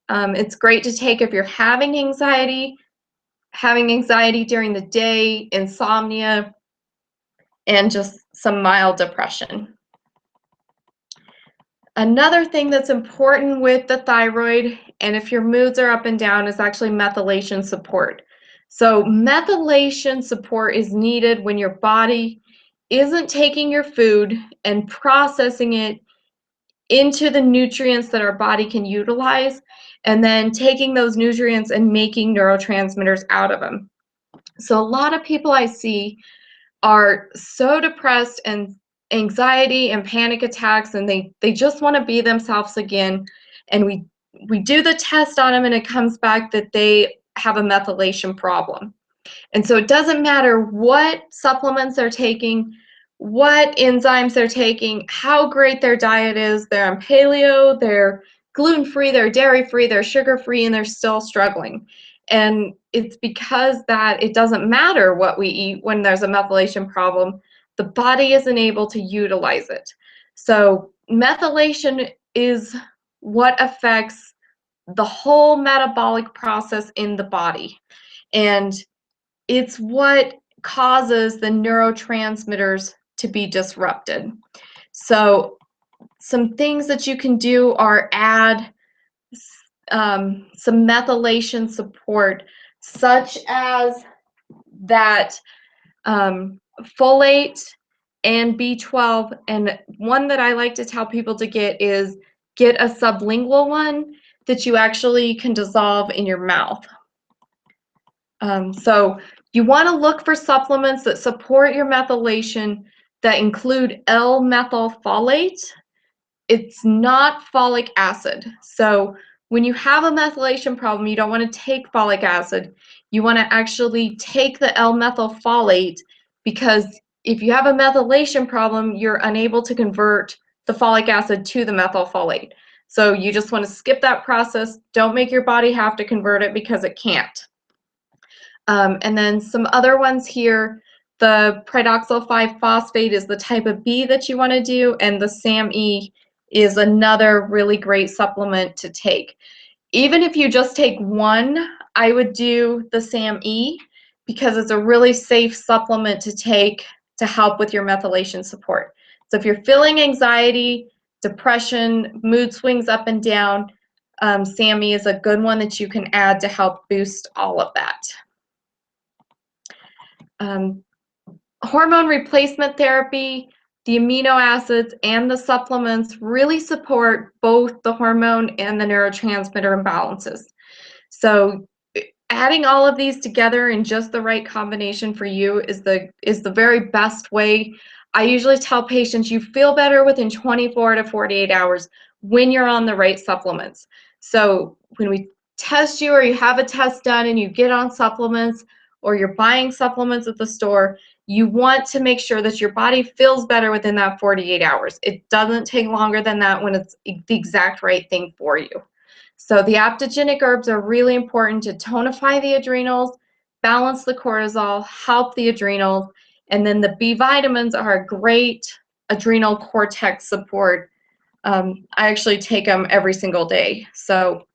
It's great to take if you're having anxiety during the day, insomnia, and just some mild depression. Another thing that's important with the thyroid, and if your moods are up and down, is actually methylation support. So methylation support is needed when your body isn't taking your food and processing it into the nutrients that our body can utilize, and then taking those nutrients and making neurotransmitters out of them. So a lot of people I see are so depressed and anxiety and panic attacks, and they just want to be themselves again, and we do the test on them and it comes back that they have a methylation problem. And so it doesn't matter what supplements they're taking, what enzymes they're taking, how great their diet is. They're on paleo, they're gluten-free, they're dairy-free, they're sugar-free, and they're still struggling. And it's because that it doesn't matter what we eat when there's a methylation problem. The body isn't able to utilize it. So methylation is what affects the whole metabolic process in the body. And it's what causes the neurotransmitters to be disrupted. So some things that you can do are add some methylation support, such as that folate and B12. And one that I like to tell people to get is get a sublingual one that you actually can dissolve in your mouth. So you want to look for supplements that support your methylation that include L-methylfolate. It's not folic acid. So when you have a methylation problem, you don't want to take folic acid. You want to actually take the L-methylfolate, because if you have a methylation problem, you're unable to convert the folic acid to the methylfolate. So you just want to skip that process. Don't make your body have to convert it, because it can't. And then some other ones here, the pyridoxal 5-phosphate is the type of B that you want to do, and the SAMe is another really great supplement to take. Even if you just take one, I would do the SAM-E because it's a really safe supplement to take to help with your methylation support. So if you're feeling anxiety, depression, mood swings up and down, SAM-E is a good one that you can add to help boost all of that. Hormone replacement therapy, the amino acids, and the supplements really support both the hormone and the neurotransmitter imbalances. So adding all of these together in just the right combination for you is the very best way. I usually tell patients you feel better within 24 to 48 hours when you're on the right supplements. So when we test you or you have a test done and you get on supplements or you're buying supplements at the store, you want to make sure that your body feels better within that 48 hours. It doesn't take longer than that when it's the exact right thing for you. So the adaptogenic herbs are really important to tonify the adrenals, balance the cortisol, help the adrenals, and then the B vitamins are a great adrenal cortex support. I actually take them every single day. So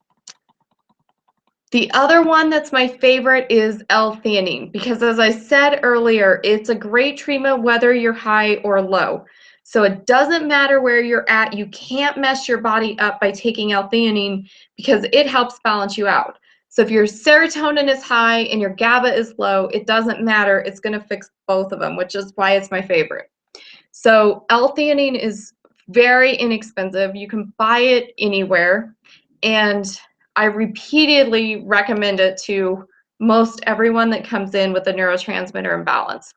the other one that's my favorite is L-theanine because, as I said earlier, it's a great treatment whether you're high or low. So it doesn't matter where you're at. You can't mess your body up by taking L-theanine because it helps balance you out. So if your serotonin is high and your GABA is low, it doesn't matter. It's going to fix both of them, which is why it's my favorite. So L-theanine is very inexpensive. You can buy it anywhere, and I repeatedly recommend it to most everyone that comes in with a neurotransmitter imbalance.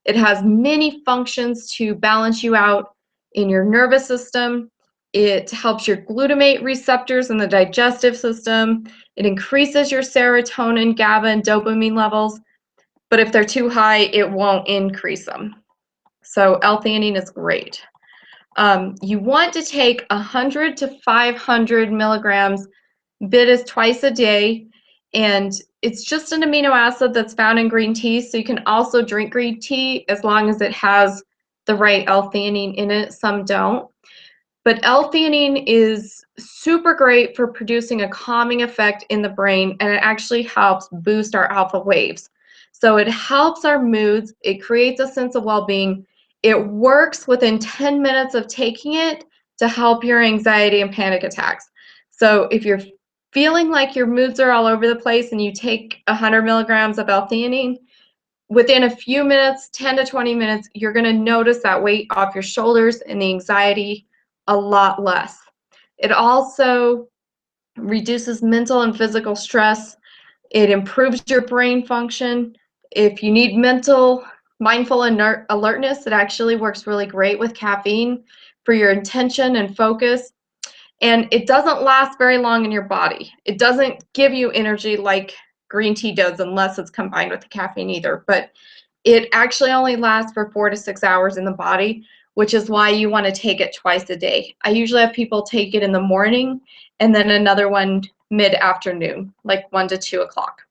It has many functions to balance you out in your nervous system. It helps your glutamate receptors in the digestive system. It increases your serotonin, GABA, and dopamine levels. But if they're too high, it won't increase them. So L-theanine is great. You want to take 100 to 500 milligrams BID twice a day, and it's just an amino acid that's found in green tea, so you can also drink green tea as long as it has the right L-theanine in it. Some don't. But L-theanine is super great for producing a calming effect in the brain, and it actually helps boost our alpha waves. So it helps our moods, it creates a sense of well-being. It works within 10 minutes of taking it to help your anxiety and panic attacks. So if you're feeling like your moods are all over the place and you take 100 milligrams of L-theanine, within a few minutes, 10 to 20 minutes, you're going to notice that weight off your shoulders and the anxiety a lot less. It also reduces mental and physical stress. It improves your brain function. If you need mindful alertness, it actually works really great with caffeine for your intention and focus. And it doesn't last very long in your body. It doesn't give you energy like green tea does unless it's combined with the caffeine either. But it actually only lasts for 4 to 6 hours in the body, which is why you want to take it twice a day. I usually have people take it in the morning and then another one mid-afternoon, like 1 to 2 o'clock.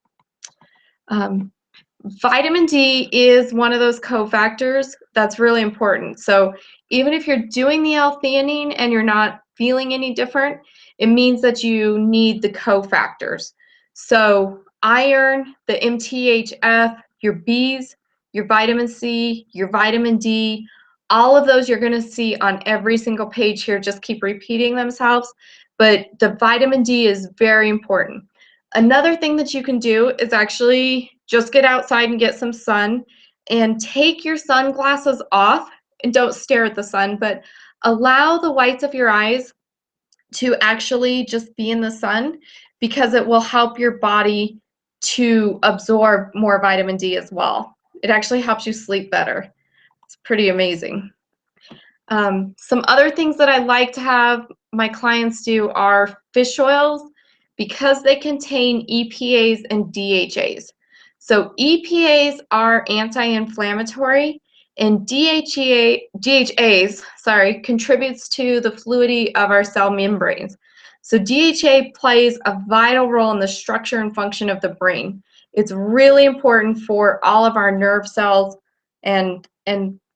Vitamin D is one of those cofactors that's really important. So even if you're doing the L-theanine and you're not feeling any different, it means that you need the cofactors. So iron, the MTHF, your Bs, your vitamin C, your vitamin D, all of those you're going to see on every single page here. Just keep repeating themselves. But the vitamin D is very important. Another thing that you can do is actually just get outside and get some sun and take your sunglasses off and don't stare at the sun, but allow the whites of your eyes to actually just be in the sun because it will help your body to absorb more vitamin D as well. It actually helps you sleep better. It's pretty amazing. Some other things that I like to have my clients do are fish oils because they contain EPAs and DHAs. So EPAs are anti-inflammatory and DHAs, contributes to the fluidity of our cell membranes. So DHA plays a vital role in the structure and function of the brain. It's really important for all of our nerve cells and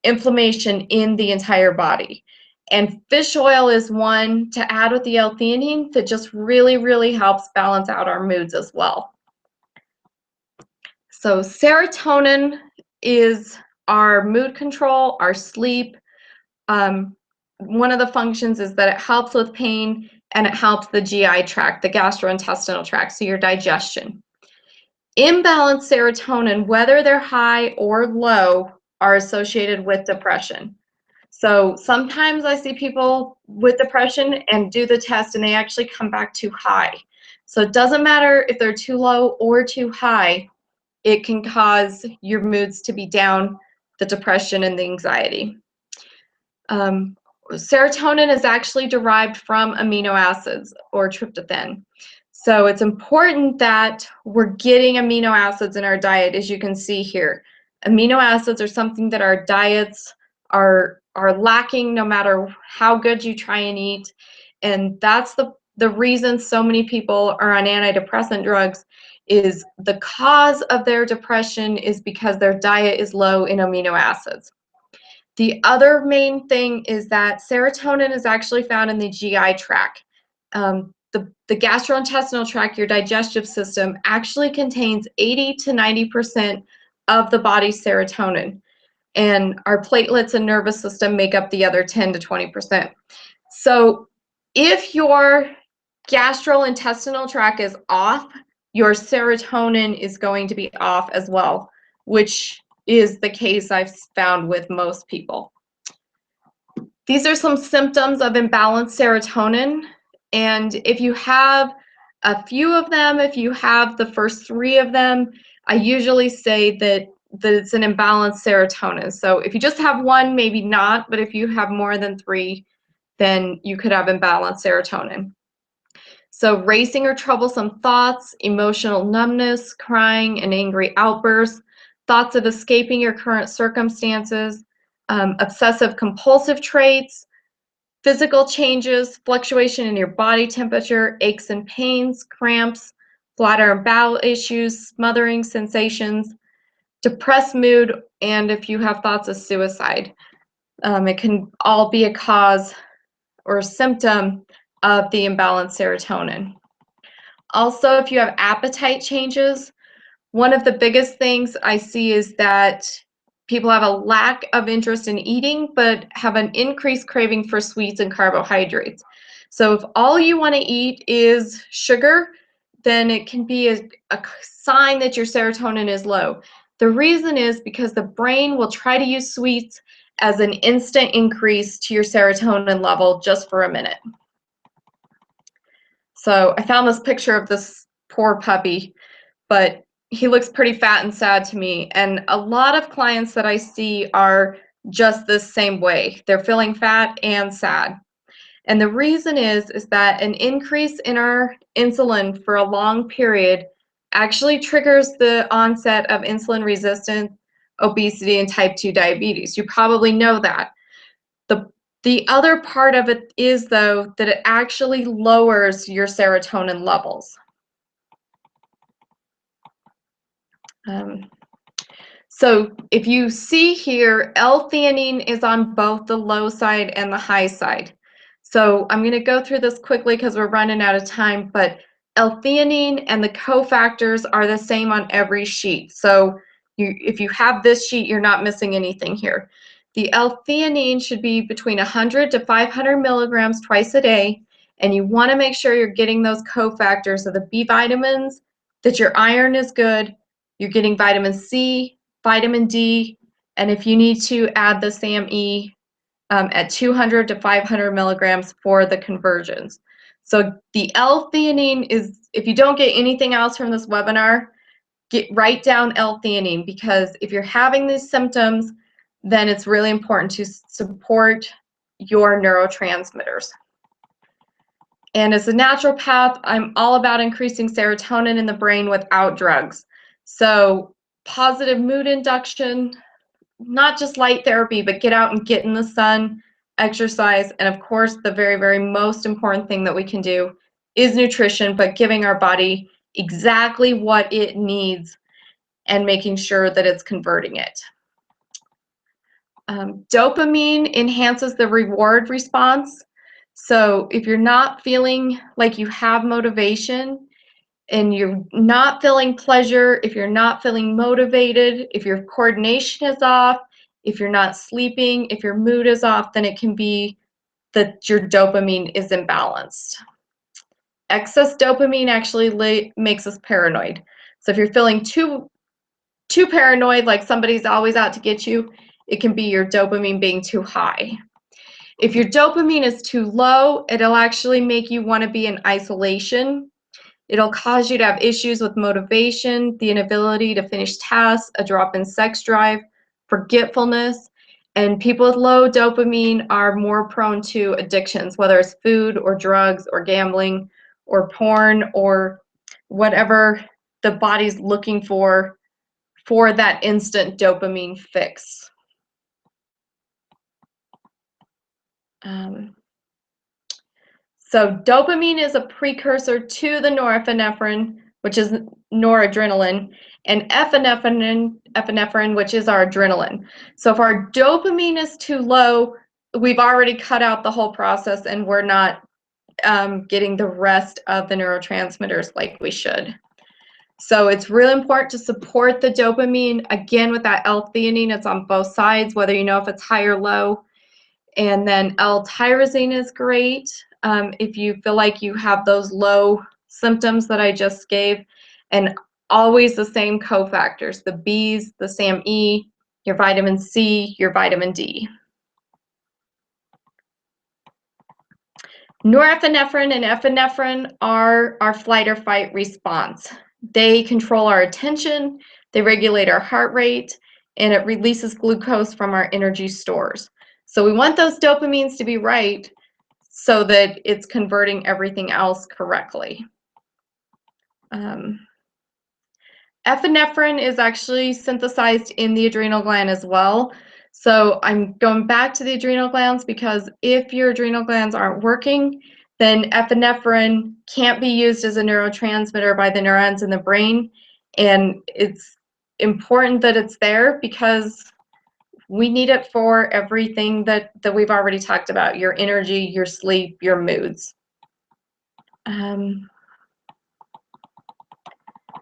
inflammation in the entire body. And fish oil is one to add with the L-theanine that just really, really helps balance out our moods as well. So serotonin is our mood control, our sleep. One of the functions is that it helps with pain and it helps the GI tract, the gastrointestinal tract, so your digestion. Imbalanced serotonin, whether they're high or low, are associated with depression. So sometimes I see people with depression and do the test and they actually come back too high. So it doesn't matter if they're too low or too high, it can cause your moods to be down, the depression and the anxiety. Serotonin is actually derived from amino acids or tryptophan. So it's important that we're getting amino acids in our diet, as you can see here. Amino acids are something that our diets are lacking no matter how good you try and eat. And that's the reason so many people are on antidepressant drugs, is the cause of their depression is because their diet is low in amino acids. The other main thing is that serotonin is actually found in the GI tract. The gastrointestinal tract, your digestive system, actually contains 80 to 90% of the body's serotonin. And our platelets and nervous system make up the other 10 to 20%. So if your gastrointestinal tract is off, your serotonin is going to be off as well, which is the case I've found with most people. These are some symptoms of imbalanced serotonin, and if you have a few of them, if you have the first 3 of them, I usually say that it's an imbalanced serotonin. So if you just have one, maybe not, but if you have more than 3, then you could have imbalanced serotonin. So racing or troublesome thoughts, emotional numbness, crying and angry outbursts, thoughts of escaping your current circumstances, obsessive compulsive traits, physical changes, fluctuation in your body temperature, aches and pains, cramps, bladder and bowel issues, smothering sensations, depressed mood, and if you have thoughts of suicide. It can all be a cause or a symptom of the imbalanced serotonin. Also, if you have appetite changes, one of the biggest things I see is that people have a lack of interest in eating, but have an increased craving for sweets and carbohydrates. So if all you want to eat is sugar, then it can be a sign that your serotonin is low. The reason is because the brain will try to use sweets as an instant increase to your serotonin level just for a minute. So I found this picture of this poor puppy, but he looks pretty fat and sad to me. And a lot of clients that I see are just this same way. They're feeling fat and sad. And the reason is that an increase in our insulin for a long period actually triggers the onset of insulin resistant obesity and type 2 diabetes. You probably know that. The other part of it is, though, that it actually lowers your serotonin levels. So if you see here, L-theanine is on both the low side and the high side. So I'm going to go through this quickly because we're running out of time, but L-theanine and the cofactors are the same on every sheet. So if you have this sheet, you're not missing anything here. The L-theanine should be between 100 to 500 milligrams twice a day, and you want to make sure you're getting those cofactors of the B vitamins, that your iron is good, you're getting vitamin C, vitamin D, and if you need to add the SAMe at 200 to 500 milligrams for the conversions. So the L-theanine is, if you don't get anything else from this webinar, write down L-theanine, because if you're having these symptoms, then it's really important to support your neurotransmitters. And as a naturopath, I'm all about increasing serotonin in the brain without drugs. So positive mood induction, not just light therapy, but get out and get in the sun, exercise, and of course, the very, very most important thing that we can do is nutrition, but giving our body exactly what it needs and making sure that it's converting it. Dopamine enhances the reward response. So if you're not feeling like you have motivation and you're not feeling pleasure, if you're not feeling motivated, if your coordination is off, if you're not sleeping, if your mood is off, then it can be that your dopamine is imbalanced. Excess dopamine actually makes us paranoid. So if you're feeling too paranoid, like somebody's always out to get you, it can be your dopamine being too high. If your dopamine is too low, it'll actually make you want to be in isolation. It'll cause you to have issues with motivation, the inability to finish tasks, a drop in sex drive, forgetfulness, and people with low dopamine are more prone to addictions, whether it's food or drugs or gambling or porn or whatever the body's looking for that instant dopamine fix. So dopamine is a precursor to the norepinephrine, which is noradrenaline, and epinephrine, which is our adrenaline. So if our dopamine is too low, we've already cut out the whole process and we're not getting the rest of the neurotransmitters like we should. So it's really important to support the dopamine. Again, with that L-theanine, it's on both sides, whether you know if it's high or low. And then L-tyrosine is great if you feel like you have those low symptoms that I just gave. And always the same cofactors, the Bs, the SAMe, your vitamin C, your vitamin D. Norepinephrine and epinephrine are our flight or fight response. They control our attention, they regulate our heart rate, and it releases glucose from our energy stores. So we want those dopamines to be right so that it's converting everything else correctly. Epinephrine is actually synthesized in the adrenal gland as well. So I'm going back to the adrenal glands because if your adrenal glands aren't working, then epinephrine can't be used as a neurotransmitter by the neurons in the brain. And it's important that it's there because we need it for everything that we've already talked about, your energy, your sleep, your moods.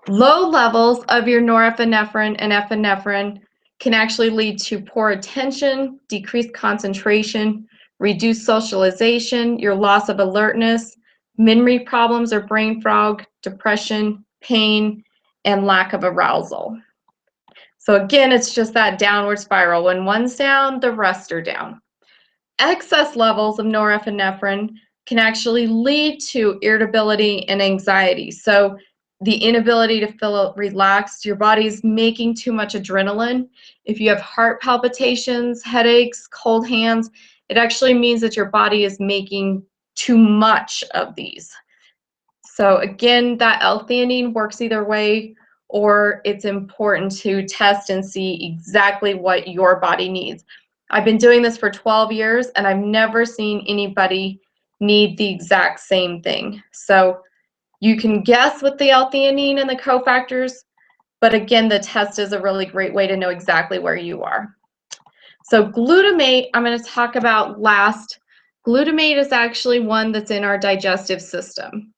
Low levels of your norepinephrine and epinephrine can actually lead to poor attention, decreased concentration, reduced socialization, your loss of alertness, memory problems or brain fog, depression, pain, and lack of arousal. So again, it's just that downward spiral. When one's down, the rest are down. Excess levels of norepinephrine can actually lead to irritability and anxiety. So the inability to feel relaxed, your body's making too much adrenaline. If you have heart palpitations, headaches, cold hands, it actually means that your body is making too much of these. So again, that L-theanine works either way, or it's important to test and see exactly what your body needs. I've been doing this for 12 years and I've never seen anybody need the exact same thing. So you can guess with the L-theanine and the cofactors, but again, the test is a really great way to know exactly where you are. So glutamate, I'm going to talk about last. Glutamate is actually one that's in our digestive system.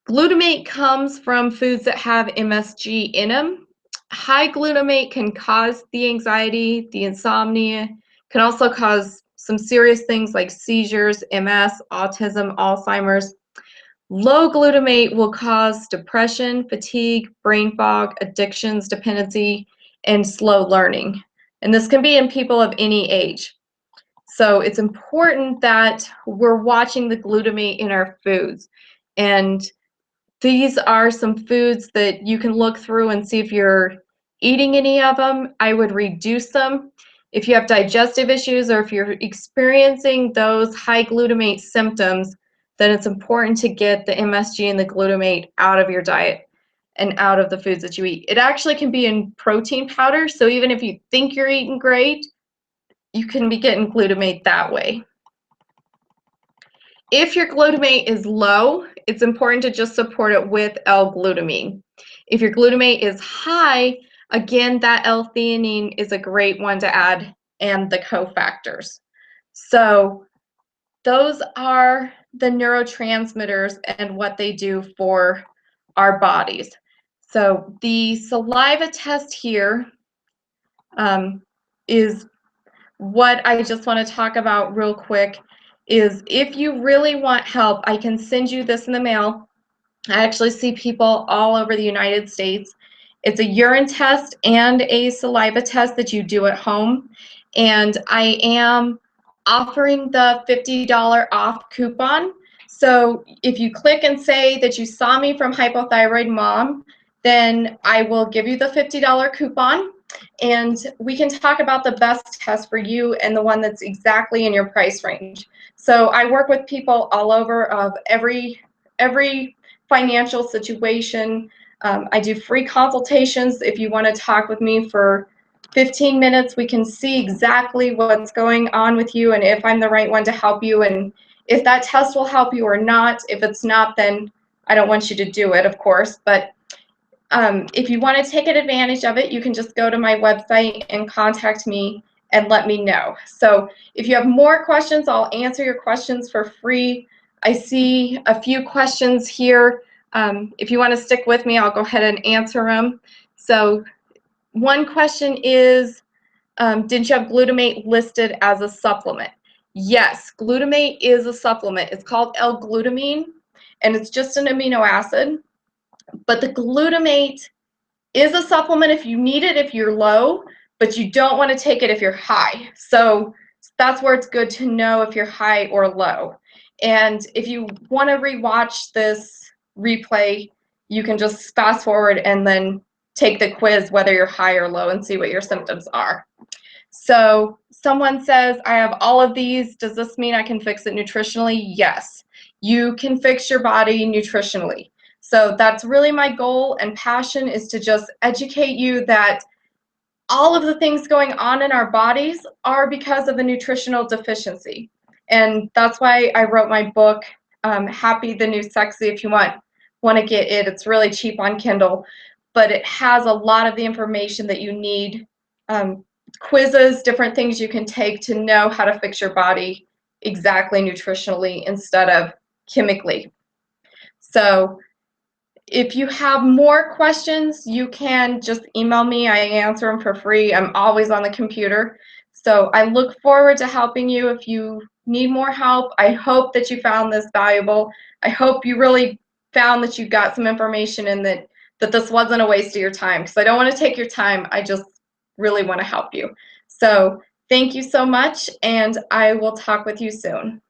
Glutamate comes from foods that have MSG in them. High glutamate can cause the anxiety, the insomnia, can also cause some serious things like seizures, MS, autism, Alzheimer's. Low glutamate will cause depression, fatigue, brain fog, addictions, dependency, and slow learning. And this can be in people of any age. So it's important that we're watching the glutamate in our foods. And these are some foods that you can look through and see if you're eating any of them. I would reduce them. If you have digestive issues or if you're experiencing those high glutamate symptoms, then it's important to get the MSG and the glutamate out of your diet and out of the foods that you eat. It actually can be in protein powder, so even if you think you're eating great, you can be getting glutamate that way. If your glutamate is low, it's important to just support it with L-glutamine. If your glutamate is high, again, that L-theanine is a great one to add and the cofactors. So those are the neurotransmitters and what they do for our bodies. So the saliva test here is what I just want to talk about real quick. Is if you really want help, I can send you this in the mail. I actually see people all over the United States. It's a urine test and a saliva test that you do at home. And I am offering the $50 off coupon. So if you click and say that you saw me from Hypothyroid Mom, then I will give you the $50 coupon. And we can talk about the best test for you and the one that's exactly in your price range. So I work with people all over of every financial situation. I do free consultations. If you want to talk with me for 15 minutes, we can see exactly what's going on with you and if I'm the right one to help you and if that test will help you or not. If it's not, then I don't want you to do it, of course. But if you want to take advantage of it, you can just go to my website and contact me and let me know. So if you have more questions, I'll answer your questions for free. I see a few questions here. If you want to stick with me, I'll go ahead and answer them. So one question is, did you have glutamate listed as a supplement? Yes, glutamate is a supplement. It's called L-glutamine, and it's just an amino acid. But the glutamate is a supplement if you need it if you're low, but you don't want to take it if you're high. So that's where it's good to know if you're high or low. And if you want to rewatch this replay, you can just fast forward and then take the quiz whether you're high or low and see what your symptoms are. So someone says, I have all of these. Does this mean I can fix it nutritionally? Yes, you can fix your body nutritionally. So that's really my goal and passion, is to just educate you that all of the things going on in our bodies are because of a nutritional deficiency. And that's why I wrote my book, Happy the New Sexy. If you want to get it, it's really cheap on Kindle, but it has a lot of the information that you need, quizzes, different things you can take to know how to fix your body exactly nutritionally instead of chemically. So if you have more questions, you can just email me. I answer them for free. I'm always on the computer. So I look forward to helping you. If you need more help, I hope that you found this valuable. I hope you really found that you got some information and that this wasn't a waste of your time, because I don't want to take your time. I just really want to help you. So thank you so much, and I will talk with you soon.